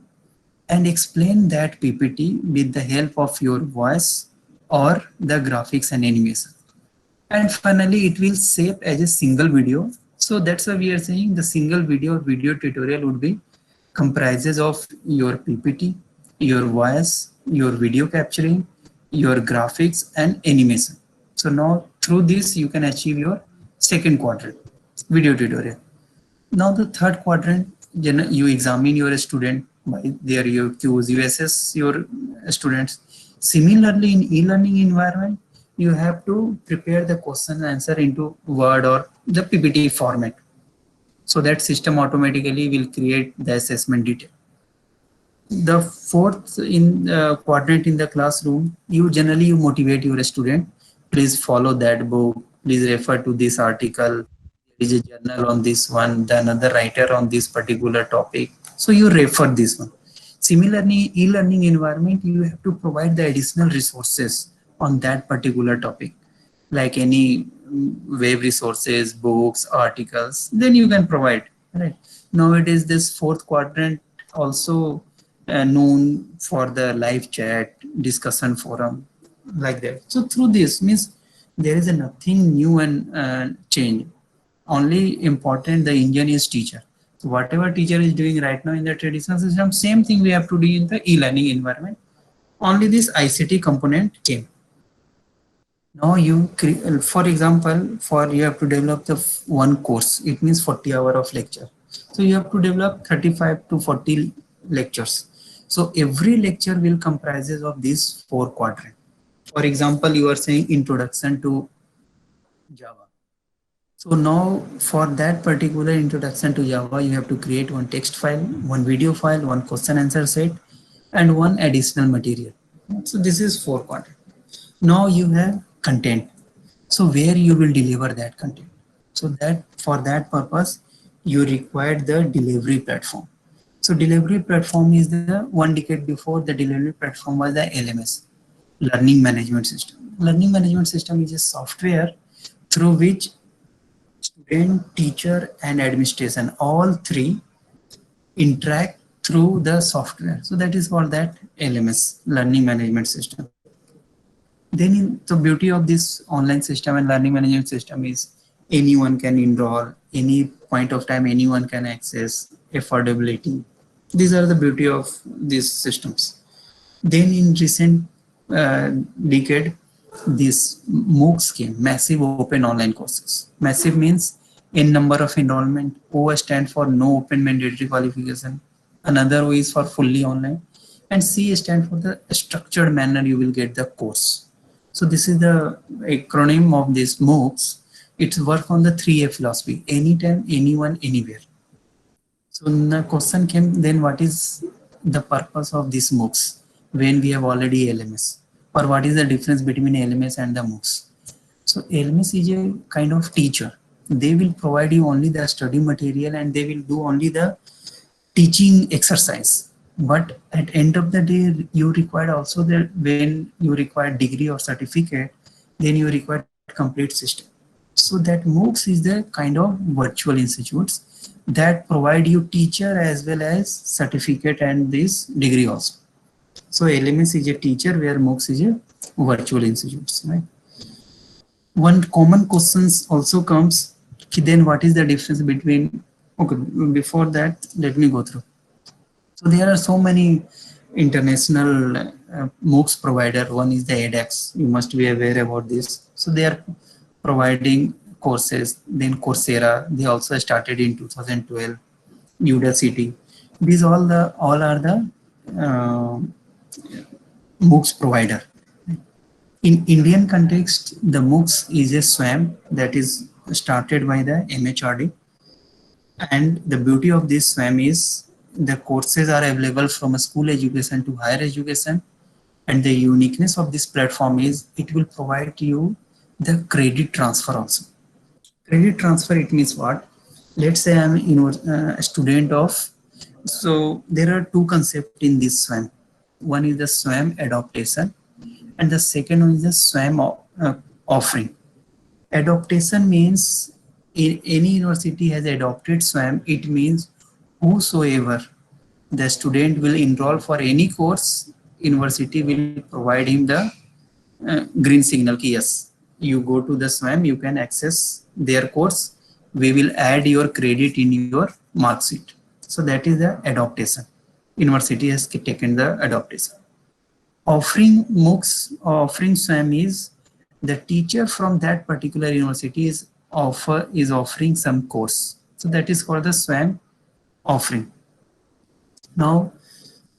and explain that PPT with the help of your voice or the graphics and animation. And finally, it will save as a single video. So that's why we are saying the single video tutorial would be comprises of your PPT, your voice, your video capturing, your graphics and animation. So now through this, you can achieve your second quadrant, video tutorial. Now the third quadrant, you examine your student by their your cues, you assess your students. Similarly, in e-learning environment, you have to prepare the question and answer into Word or the PPT format. So that system automatically will create the assessment detail. The fourth quadrant in the classroom, you generally motivate your student. Please follow that book. Please refer to this article. There is a journal on this one, the another writer on this particular topic. So you refer this one. Similarly, e-learning environment, you have to provide the additional resources on that particular topic, like any web resources, books, articles, then you can provide, right? Nowadays, this fourth quadrant also known for the live chat, discussion forum, like that. So through this means there is nothing new and change. Only important the engine is teacher. So whatever teacher is doing right now in the traditional system, same thing we have to do in the e-learning environment. Only this ICT component came. Now you, for example, you have to develop the one course. It means 40 hours of lecture. So you have to develop 35 to 40 lectures. So every lecture will comprises of these 4 quadrants. For example, you are saying introduction to Java. So now for that particular introduction to Java, you have to create one text file, one video file, one question answer set, and one additional material. So this is 4 quadrants. Now you have content. So where you will deliver that content. So that for that purpose, you require the delivery platform. So delivery platform is the 1 decade before the delivery platform was the LMS, Learning Management System. Learning Management System is a software through which student, teacher, and administration, all three interact through the software. So that is called that LMS, Learning Management System. Then the beauty of this online system and learning management system is anyone can enroll, any point of time anyone can access, affordability. These are the beauty of these systems. Then in recent decade, this MOOCs came, massive open online courses. Massive means N number of enrollment. O stands for no open mandatory qualification. Another O is for fully online. And C stands for the structured manner you will get the course. So this is the acronym of this MOOCs. It's work on the 3A philosophy, anytime, anyone, anywhere. So the question came, then what is the purpose of this MOOCs when we have already LMS? Or what is the difference between LMS and the MOOCs? So LMS is a kind of teacher. They will provide you only the study material and they will do only the teaching exercise. But at end of the day, you require also that when you require degree or certificate, then you require complete system. So that MOOCs is the kind of virtual institutes that provide you teacher as well as certificate and this degree also. So LMS is a teacher where MOOCs is a virtual institutes, right? One common questions also comes, then what is the difference between, okay, before that, let me go through. So there are so many international MOOCs provider. One is the edX. You must be aware about this. So they are providing courses. Then Coursera, they also started in 2012. Udacity. These all are the MOOCs provider. In Indian context, the MOOCs is a SWAM that is started by the MHRD. And the beauty of this SWAM is the courses are available from a school education to higher education. And the uniqueness of this platform is it will provide you the credit transfer also. Credit transfer, it means what? Let's say I'm a student of, so there are 2 concepts in this SWAM. One is the SWAM adaptation and the second one is the SWAM offering. Adaptation means any university has adopted SWAM, it means whosoever the student will enroll for any course, university will provide him the green signal ki yes, you go to the SWAYAM, you can access their course. We will add your credit in your mark sheet. So that is the adaptation. University has taken the adaptation. Offering MOOCs, offering SWAYAM is the teacher from that particular university is offering some course. So that is called the SWAYAM offering. Now,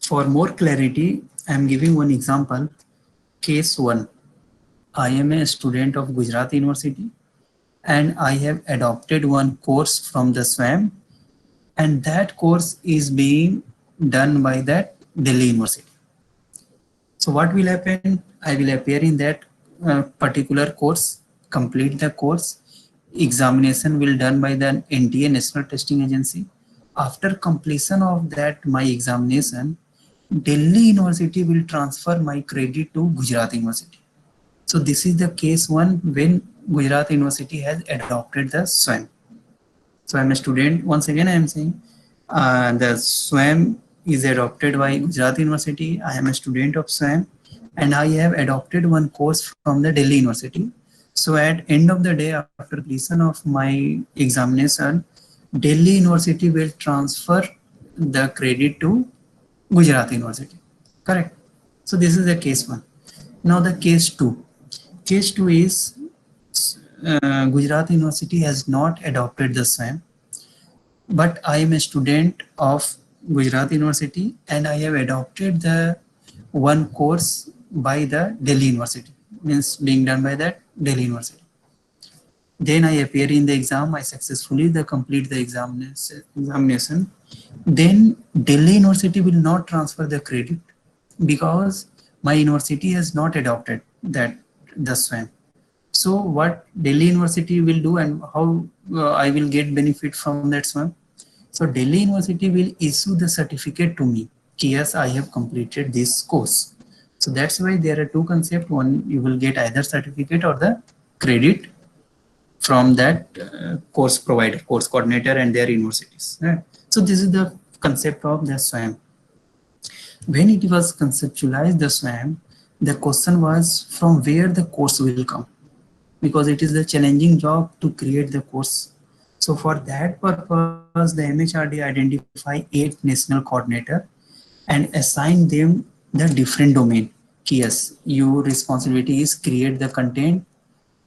for more clarity, I am giving one example. Case 1. I am a student of Gujarat University and I have adopted one course from the SWAYAM, and that course is being done by that Delhi University. So what will happen? I will appear in that particular course, complete the course. Examination will done by the NTA, National Testing Agency. After completion of that my examination, Delhi University will transfer my credit to Gujarat University. So this is the case 1 when Gujarat University has adopted the SWAYAM. So I'm a student. Once again, I am saying the SWAYAM is adopted by Gujarat University. I am a student of SWAYAM and I have adopted one course from the Delhi University. So at end of the day, after completion of my examination, Delhi University will transfer the credit to Gujarat University. Correct. So this is the case 1. Now the case 2. Case 2 is Gujarat University has not adopted the SWAYAM, but I am a student of Gujarat University and I have adopted the one course by the Delhi University, means being done by that Delhi University. Then I appear in the exam, I successfully complete the examination. Then Delhi University will not transfer the credit because my university has not adopted that the SWAYAM. So what Delhi University will do and how I will get benefit from that SWAYAM? So Delhi University will issue the certificate to me. Yes, I have completed this course. So that's why there are 2 concepts. One, you will get either certificate or the credit from that course provider, course coordinator and their universities. Right? So this is the concept of the SWAYAM. When it was conceptualized, the SWAYAM, the question was from where the course will come, because it is the challenging job to create the course. So for that purpose, the MHRD identify 8 national coordinator and assign them the different domain. Yes, your responsibility is create the content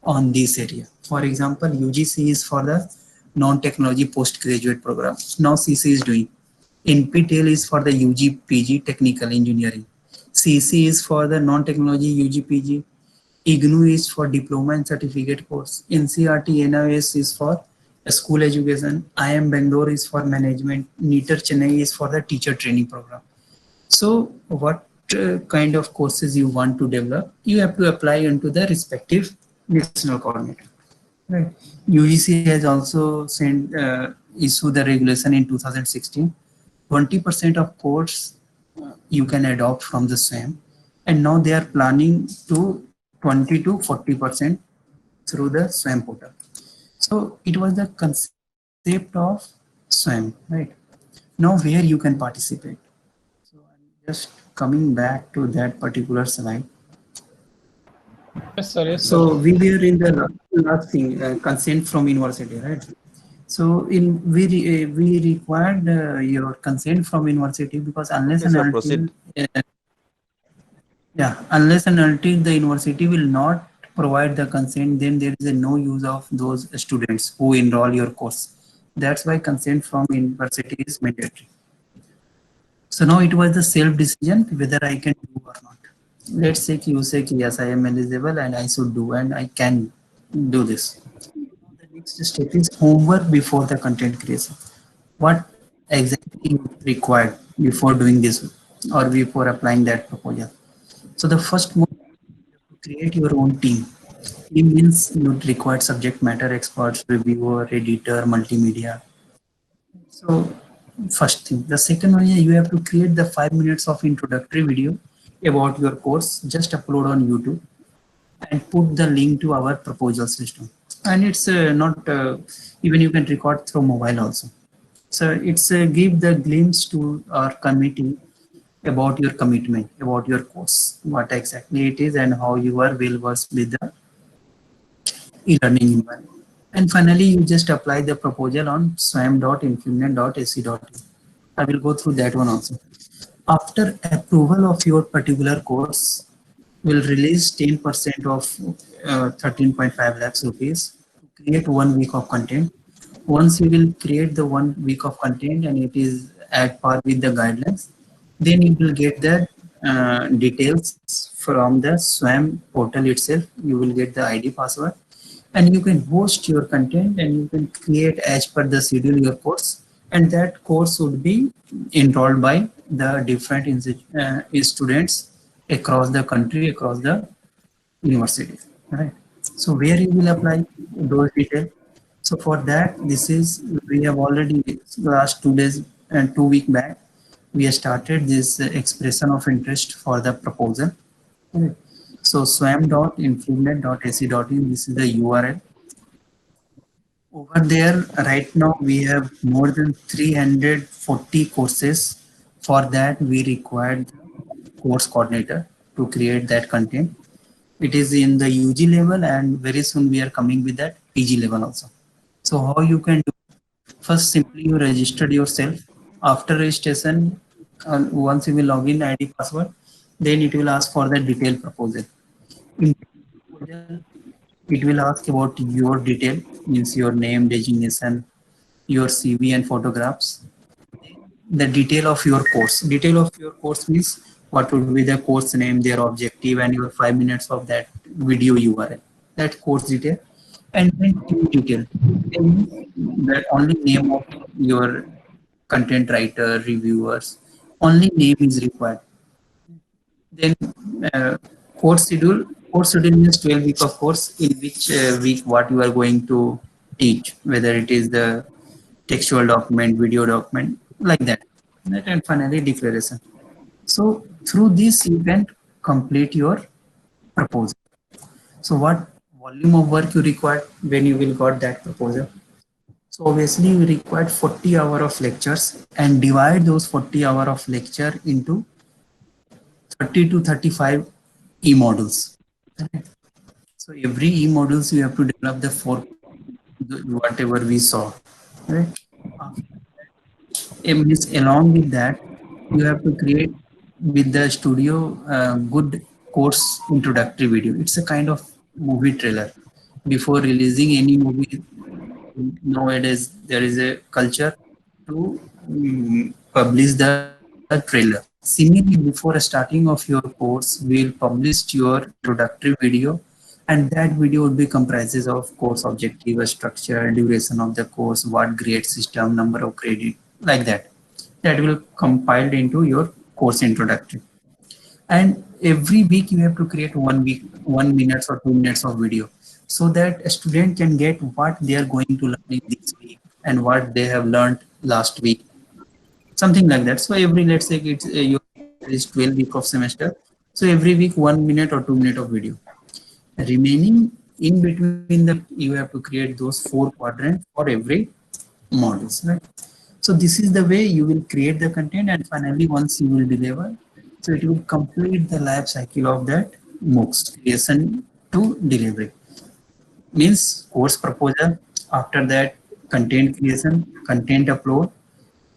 on this area. For example, UGC is for the non-technology postgraduate program. Now CC is doing. NPTEL is for the UG PG technical engineering. CC is for the non-technology UG PG. IGNU is for diploma and certificate course. NCRT NIS is for school education. IIM Bangalore is for management. NITER Chennai is for the teacher training program. So what kind of courses you want to develop, you have to apply into the respective national coordinator. Right. UGC has also issued the regulation in 2016. 20% of course you can adopt from the SWAYAM, and now they are planning to 20 to 40% through the SWAYAM portal. So it was the concept of SWAYAM, right? Now where you can participate. So I'm just coming back to that particular slide. Yes, sir. Yes, sir. So we were in the last thing, consent from university, right? So we required your consent from university because unless Yes, and sir, proceed. unless and until the university will not provide the consent, then there is no use of those students who enroll your course. That's why consent from university is mandatory. So now it was the self decision whether I can do or not. Let's say you say yes, I am eligible and I should do and I can do this. The next step is homework before the content creation. What exactly is required before doing this or before applying that proposal? So the first move is to create your own team. Team means you require subject matter experts, reviewer, editor, multimedia. So first thing. The second one is you have to create the 5 minutes of introductory video about your course. Just upload on YouTube and put the link to our proposal system. And it's not even you can record through mobile also. So it's give the glimpse to our committee about your commitment, about your course, what exactly it is, and how you are well versed with the e-learning environment. And finally, you just apply the proposal on swam.infinet.ac.in. I will go through that one also. After approval of your particular course, will release 10% of 13.5 lakhs rupees to create 1 week of content. Once you will create the 1 week of content and it is at par with the guidelines, then you will get the details from the SWAM portal itself. You will get the ID password and you can host your content and you can create as per the schedule your course, and that course would be enrolled by the different students across the country, across the universities, right? So where you will apply those details? So for that, this is, we have already last 2 days and 2 week back, we have started this expression of interest for the proposal. Right. So swam.influent.ac.in, this is the URL. Over there, right now we have more than 340 courses. For that, we required course coordinator to create that content. It is in the UG level, and very soon we are coming with that PG level also. So how you can do? First, simply you registered yourself. After registration, once you will log in ID password, then it will ask for the detailed proposal. In proposal, it will ask about your detail, means your name, designation, your CV and photographs. The detail of your course. Detail of your course means what would be the course name, their objective, and your 5 minutes of that video URL. That course detail. And then team detail. That only name of your content writer, reviewers, only name is required. Then course schedule. Course schedule means 12 week of course, in which week what you are going to teach, whether it is the textual document, video document, like that. Right? And finally declaration. So through this you can complete your proposal. So what volume of work you require when you will got that proposal? So obviously we required 40 hours of lectures, and divide those 40 hours of lecture into 30 to 35 e-modules. So every e-modules you have to develop the four, whatever we saw. Right? Along with that, you have to create with the studio good course introductory video. It's a kind of movie trailer. Before releasing any movie, nowadays there is a culture to publish the trailer. Similarly, before starting of your course, we'll publish your introductory video, and that video would be comprises of course objective, structure, duration of the course, what grade system, number of credit, like that. That will compiled into your course introductory. And every week you have to create 1 minute or 2 minutes of video, so that a student can get what they are going to learn in this week and what they have learned last week, something like that. So every, let's say it's your is 12 week of semester, so every week 1 minute or 2 minute of video. Remaining in between the, you have to create those 4 quadrants for every modules, right? So this is the way you will create the content, and finally once you will deliver, so it will complete the life cycle of that MOOCs, creation to delivery. Means course proposal, after that content creation, content upload.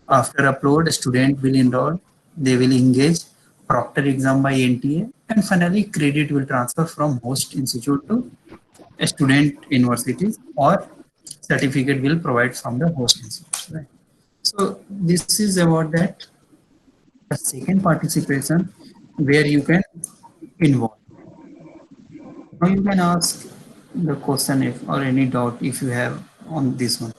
After upload, student will enroll, they will engage, proctor exam by NTA, and finally credit will transfer from host institute to a student universities, or certificate will provide from the host institute. Right? So this is about that. The second participation where you can involve. Now you can ask the question if, or any doubt if you have on this one.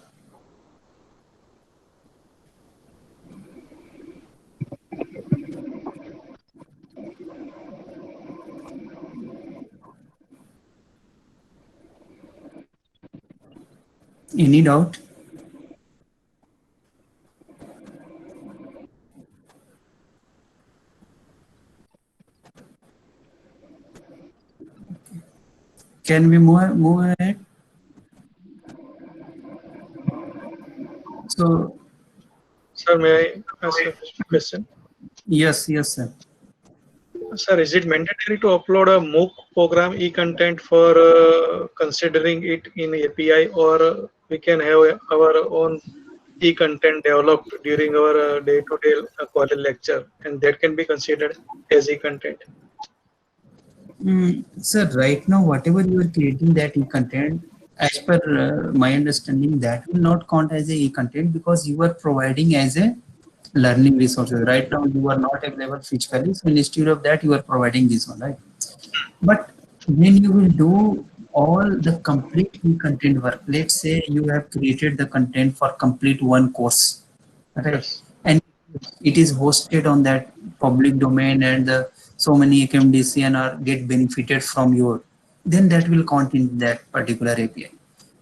Any doubt? Can we move ahead? So, Sir, may I ask a question? Yes, yes, sir. Sir, is it mandatory to upload a MOOC program e-content for considering it in API, or we can have our own e-content developed during our day-to-day college lecture, and that can be considered as e-content? Sir, right now, whatever you are creating that e-content, as per my understanding, that will not count as a e-content because you are providing as a learning resources. Right now, you are not available physically, so instead of that, you are providing this one, right? But when you will do all the complete e-content work, let's say you have created the content for complete one course, right? Yes. And it is hosted on that public domain, and so many ACMDCN are get benefited from your, then that will count in that particular API.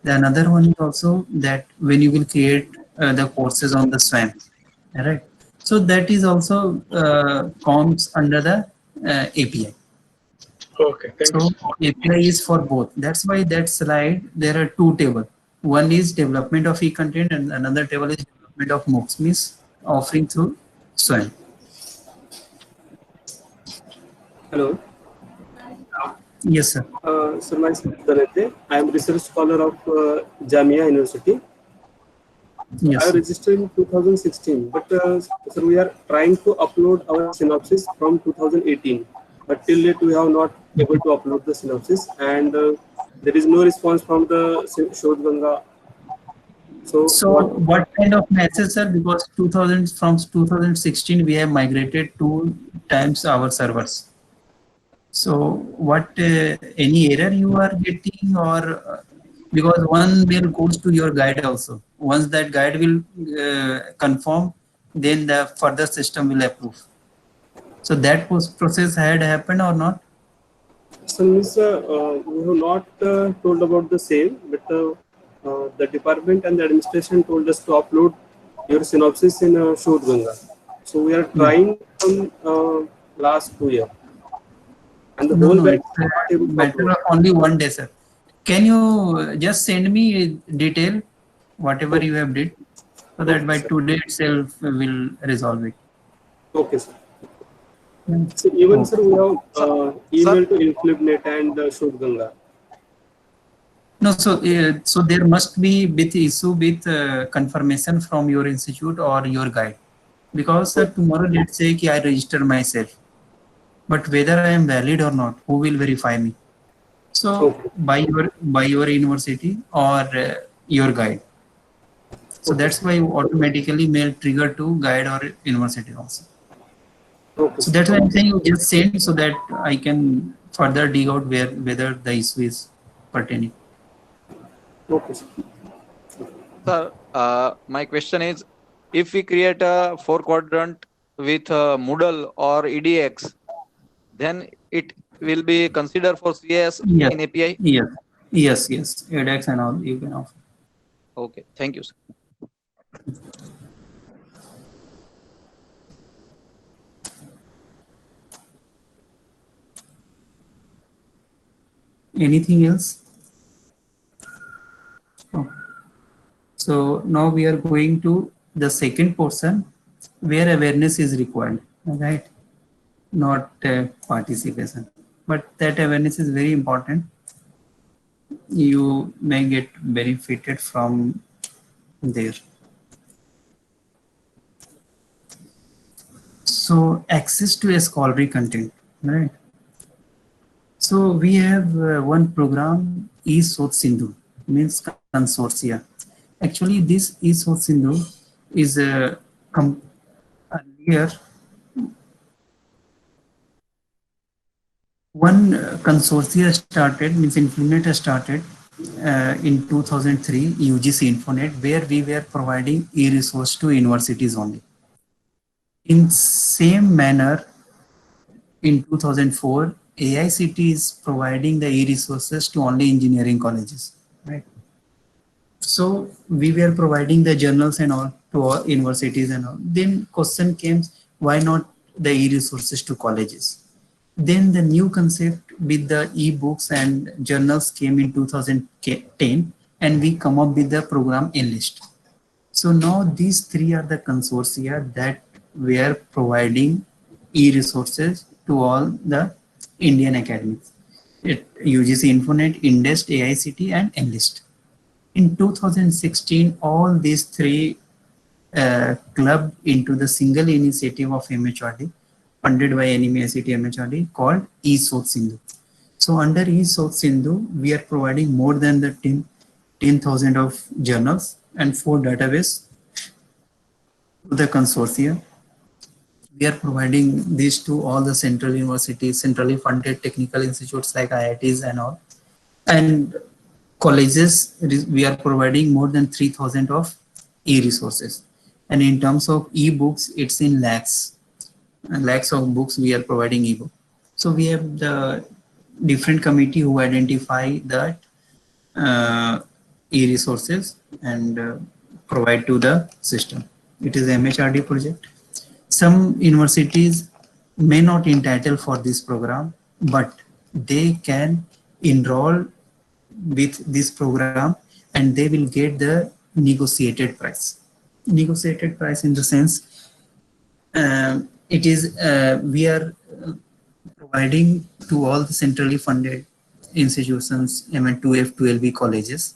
The another one is also that when you will create the courses on the SWAM, right? So that is also comes under the API. Okay, thank you, So sir. API is for both. That's why that slide, there are two tables. One is development of e-content and another table is development of MOOCs, means offering through SWAM. Hello. Yes, sir. Sir, my name is Dhananjay. I am research scholar of Jamia University. Yes. I registered in 2016, but sir, we are trying to upload our synopsis from 2018. But till date, we have not able to upload the synopsis, and there is no response from the Shodh Ganga. So what kind of message, sir? Because 2000 from 2016 we have migrated 2 times our servers. So what any error you are getting, or because one mail goes to your guide also. Once that guide will confirm, then the further system will approve. So that process had happened or not? So, Miss, we have not told about the same, but the department and the administration told us to upload your synopsis in Shodh Ganga. So we are trying from last 2 years. And the whole It's a matter of only 1 day, sir. Can you just send me detail, whatever you have did, so that by today itself will resolve it. Okay, sir. So even sir, we have email to InflibNet and Shodh Ganga. No, so there must be with issue with confirmation from your institute or your guide, because tomorrow let's say I register myself, but whether I am valid or not, who will verify me? So by your university or your guide. So that's why you automatically mail trigger to guide or university also. So that's why I'm saying you just send so that I can further dig out whether the issue is pertaining. Okay, sir. Sir, my question is, if we create a 4-quadrant with Moodle or EDX, then it will be considered for CS in API? Yes. EDX and all you can offer. Okay, thank you, sir. Anything else? Oh. So now we are going to the second portion where awareness is required, right? Not participation, but that awareness is very important. You may get benefited from there. So access to a scholarly content, right? So we have one program, eSoth Sindhu, means consortia. Actually, this eSoth Sindhu is earlier one consortia started, means InfluNet started in 2003, UGC Infonet, where we were providing e-resource to universities only. In same manner, in 2004, AICT is providing the e-resources to only engineering colleges, right? So we were providing the journals and all to all universities and all. Then question came, why not the e-resources to colleges? Then the new concept with the e-books and journals came in 2010, and we come up with the program Enlist. So now these three are the consortia that we are providing e-resources to all the Indian academies. UGC Infonet, Indest, AICT and Enlist. In 2016, all these three clubbed into the single initiative of MHRD, funded by NMEICT MHRD, called eSource Sindhu. So under eSource Sindhu, we are providing more than the 10,000 of journals and 4 databases to the consortia. We are providing these to all the central universities, centrally funded technical institutes like IITs and all. And colleges, we are providing more than 3,000 of e-resources. And in terms of e-books, it's in lakhs. And lakhs of books we are providing e-book. So we have the different committee who identify that e-resources and provide to the system. It is MHRD project. Some universities may not entitle for this program, but they can enroll with this program and they will get the negotiated price. Negotiated price in the sense, it is we are providing to all the centrally funded institutions, M2F, 12B colleges.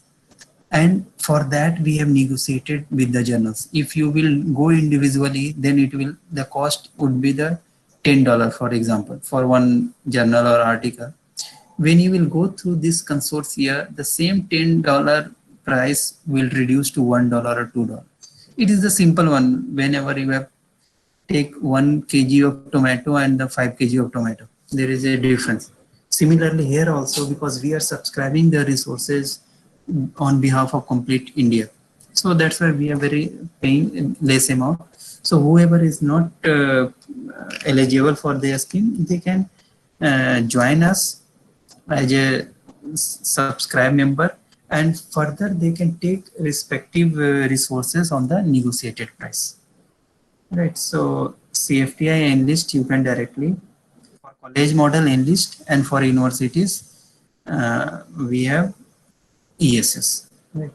And for that, we have negotiated with the journals. If you will go individually, then it will, the cost would be the $10, for example, for one journal or article. When you will go through this consortia, the same $10 price will reduce to $1 or $2. It is the simple one. Whenever you have take 1 kg of tomato and the 5 kg of tomato, there is a difference. Similarly here also, because we are subscribing the resources on behalf of complete India. So that's why we are paying less amount. So whoever is not eligible for their scheme, they can join us as a subscribe member, and further they can take respective resources on the negotiated price. Right, so CFTI Enlist you can directly, for college model Enlist, and for universities we have ESS. Right.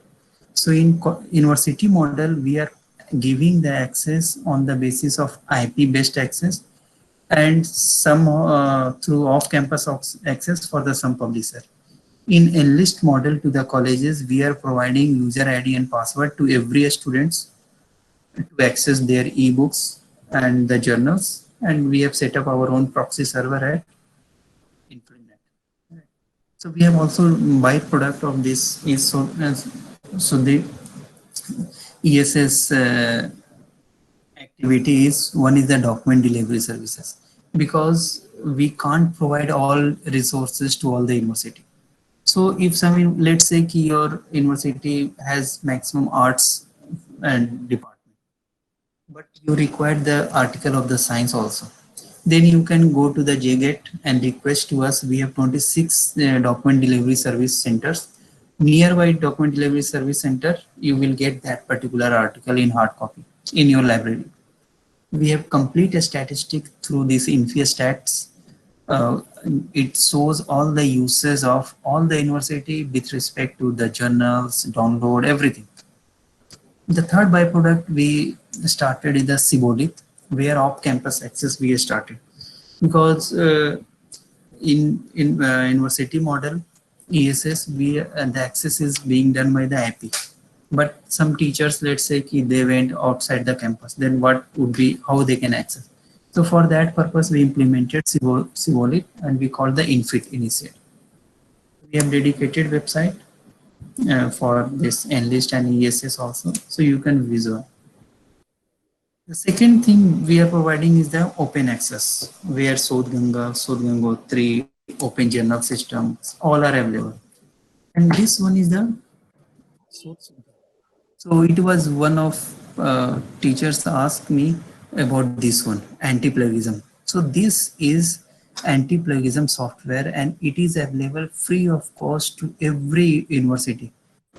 So in university model, we are giving the access on the basis of IP based access and some through off-campus access for the some publisher. In Enlist model to the colleges, we are providing user ID and password to every students to access their ebooks and the journals, and we have set up our own proxy server at Infonet. So we have also byproduct of this is so the ESS activity is one is the document delivery services, because we can't provide all resources to all the university. So if some, let's say your university has maximum arts and department, but you require the article of the science also, then you can go to the JGET and request to us. We have 26 document delivery service centers. Nearby document delivery service center, you will get that particular article in hard copy in your library. We have complete statistic through this InfoStats. It shows all the uses of all the university with respect to the journals, download, everything. The third byproduct we started is the Sibolith, where off-campus access we started, because in university model ESS, the access is being done by the IP. But some teachers, let's say they went outside the campus, then what would be how they can access? So for that purpose, we implemented Sibolith, and we call the Infit initiative. We have dedicated website for this Enlist and ESS also, so you can visualize. The second thing we are providing is the open access, where Sodhganga 3, open journal systems, all are available. And this one is the source. So it was one of teachers asked me about this one, anti-plagiarism. So this is anti-plagiarism software, and it is available free of cost to every university,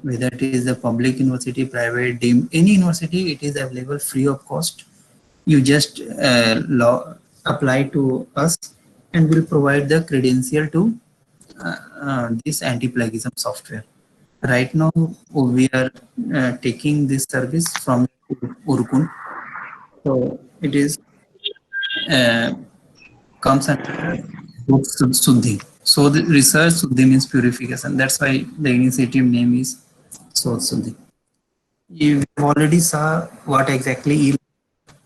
whether it is a public university, private, deemed, any university, it is available free of cost. You just apply to us and we'll provide the credential to this anti-plagiarism software. Right now, we are taking this service from Urkun. So it is comes under Suddhi. So the research Suddhi means purification. That's why the initiative name is Sodh Suddhi. You already saw what exactly.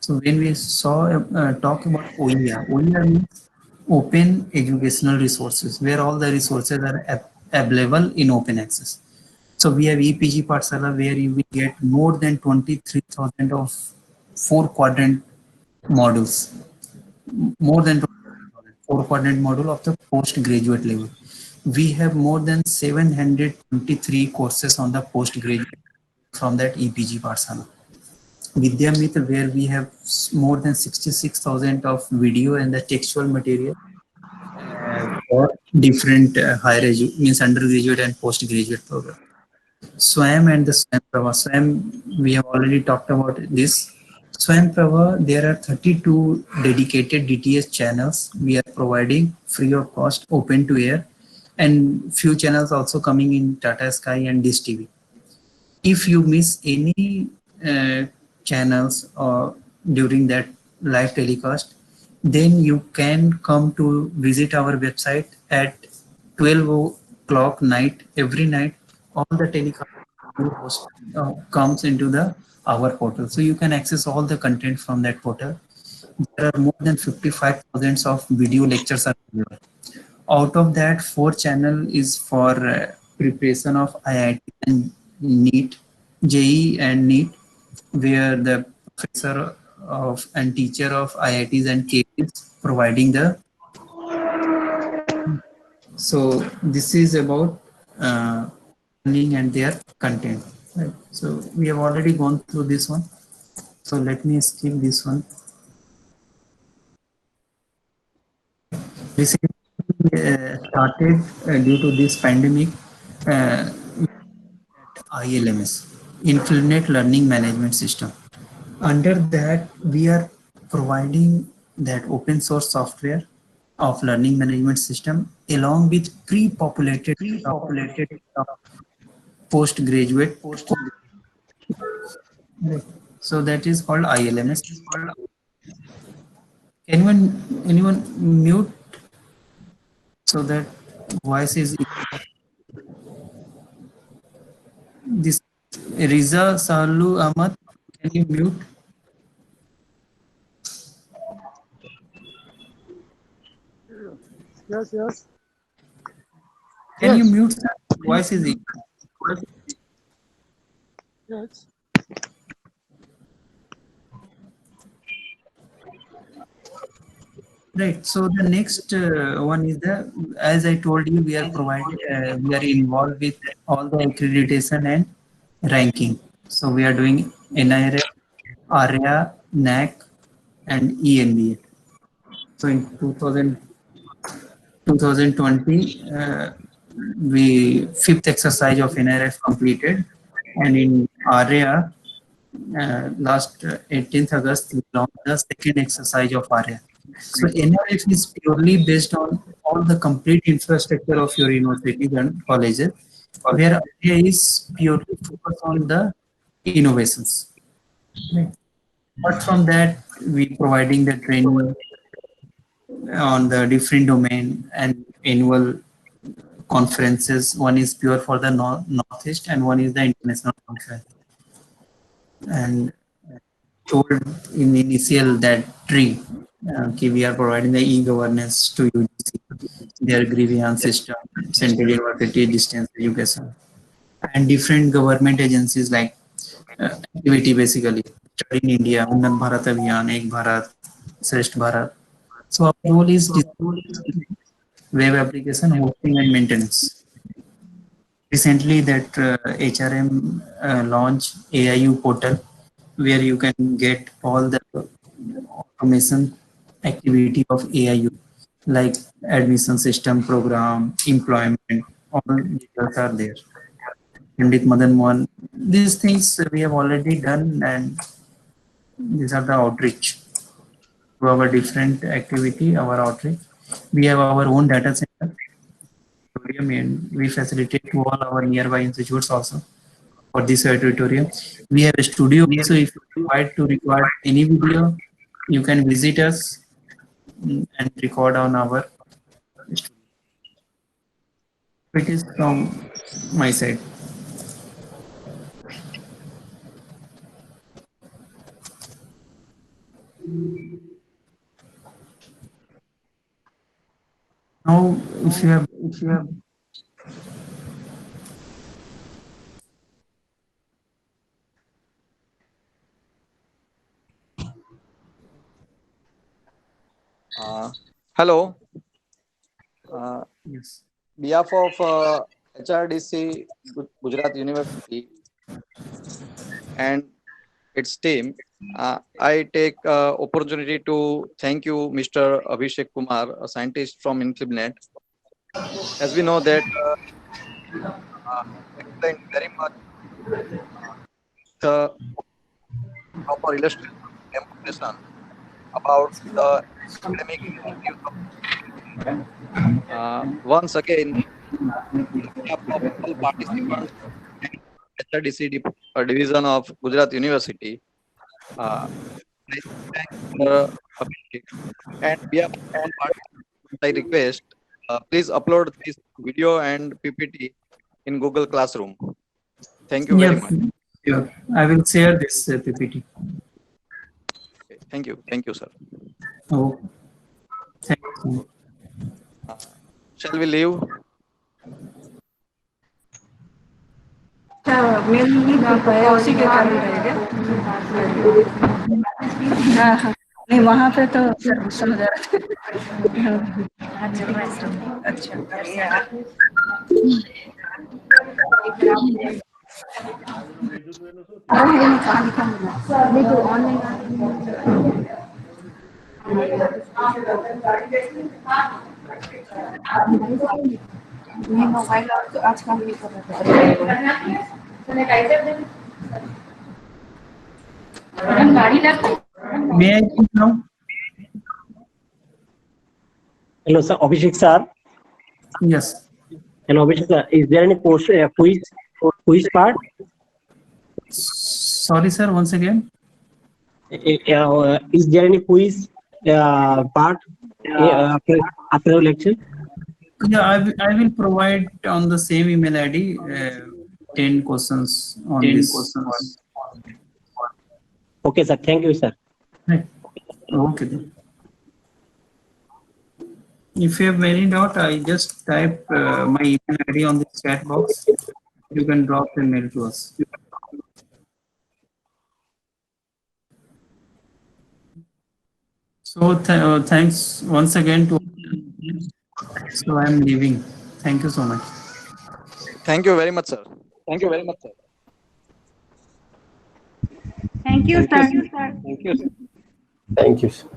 So when we saw talk about OER, OER means open educational resources, where all the resources are available in open access. So we have EPG Pathshala, where you will get more than 23,000 of 4-quadrant modules, more than 4-quadrant module of the postgraduate level. We have more than 723 courses on the postgraduate from that EPG Pathshala. Vidyamitra, where we have more than 66,000 of video and the textual material for different higher means undergraduate and postgraduate program. Swam and the Swam Prava. Swam, we have already talked about this. Swam Prava, there are 32 dedicated DTH channels we are providing free of cost, open to air, and few channels also coming in Tata Sky and Dish TV. If you miss any channels during that live telecast, then you can come to visit our website at 12 o'clock night, every night. All the telecast comes into our portal. So you can access all the content from that portal. There are more than 55,000 of video lectures are available. Out of that, 4 channel is for preparation of IIT and NEET, JEE and NEET, where the professor of and teacher of IITs and KIIT is providing the. So this is about learning and their content. Right. So we have already gone through this one. So let me skip this one. Recently started due to this pandemic ILMS, Infinite Learning Management System. Under that, we are providing that open source software of learning management system along with pre-populated postgraduate. So that is called ILMS. Anyone mute so that voice is. This Riza Salu Ahmad, can you mute? Yes. Can you mute? Voice is equal. Yes. Right. So the next one is as I told you, we are providing, we are involved with all the accreditation and ranking. So we are doing NIRF, ARIA, NAC, and EMBA. So in 2020, we 5th exercise of NIRF completed, and in ARIA, last 18th August, we launched the 2nd exercise of ARIA. So NIRF is purely based on all the complete infrastructure of your universities and colleges, where ARIA is purely focused on the innovations. Right. Apart from that, we providing the training on the different domain and annual conferences. One is pure for the Northeast and one is the international conference. And told in initial that tree, we are providing the e-governance to UGC, their grievance system, Central University distance education, and different government agencies like activity basically, Study in India, Unnan Bharat Abhiyan, Ek Bharat, Shresth Bharat. So our role is web application hosting and maintenance. Recently that HRM launched AIU portal, where you can get all the automation activity of AIU, like admission system, program, employment, all details are there. Pandit Madan Mohan, these things we have already done, and these are the outreach to our different activity, our outreach. We have our own data center, and we facilitate to all our nearby institutes also for this auditorium. We have a studio, so if you require any video, you can visit us. and record on our. It is from my side. Now, if you have Hello. yes. Behalf of HRDC Gujarat University and its team, I take opportunity to thank you, Mr. Abhishek Kumar, a scientist from INCLIBNET. As we know that explained very much the proper illustration demonstration about the academic objectives of once again, on behalf of all participants and HRDC division of Gujarat University, I thank Abhishek. And behalf of all participants, I request please upload this video and PPT in Google Classroom. Thank you very Yeah, much. sure. I will share this PPT. Okay, thank you, sir. Oh, thank you. Shall we leave? उसी के कारण रहेगा। हाँ, नहीं वहाँ पे तो समझ आ अच्छा नहीं मोबाइल और तो आज काम नहीं कर रहा May I speak now? Hello, sir. Abhishek sir. Yes. Hello, Abhishek sir. Is there any quiz part? Sorry, sir. Once again. Is there any quiz part after the lecture? Yeah, I will provide on the same email ID 10 questions on this. Okay, sir. Thank you, sir. Right. Okay. Then. If you have any doubt, I just type my email ID on the chat box. You can drop the mail to us. So thanks once again to. So I am leaving. Thank you so much. Thank you very much, sir. Thank you, sir. Thank you, sir. Thank you, sir.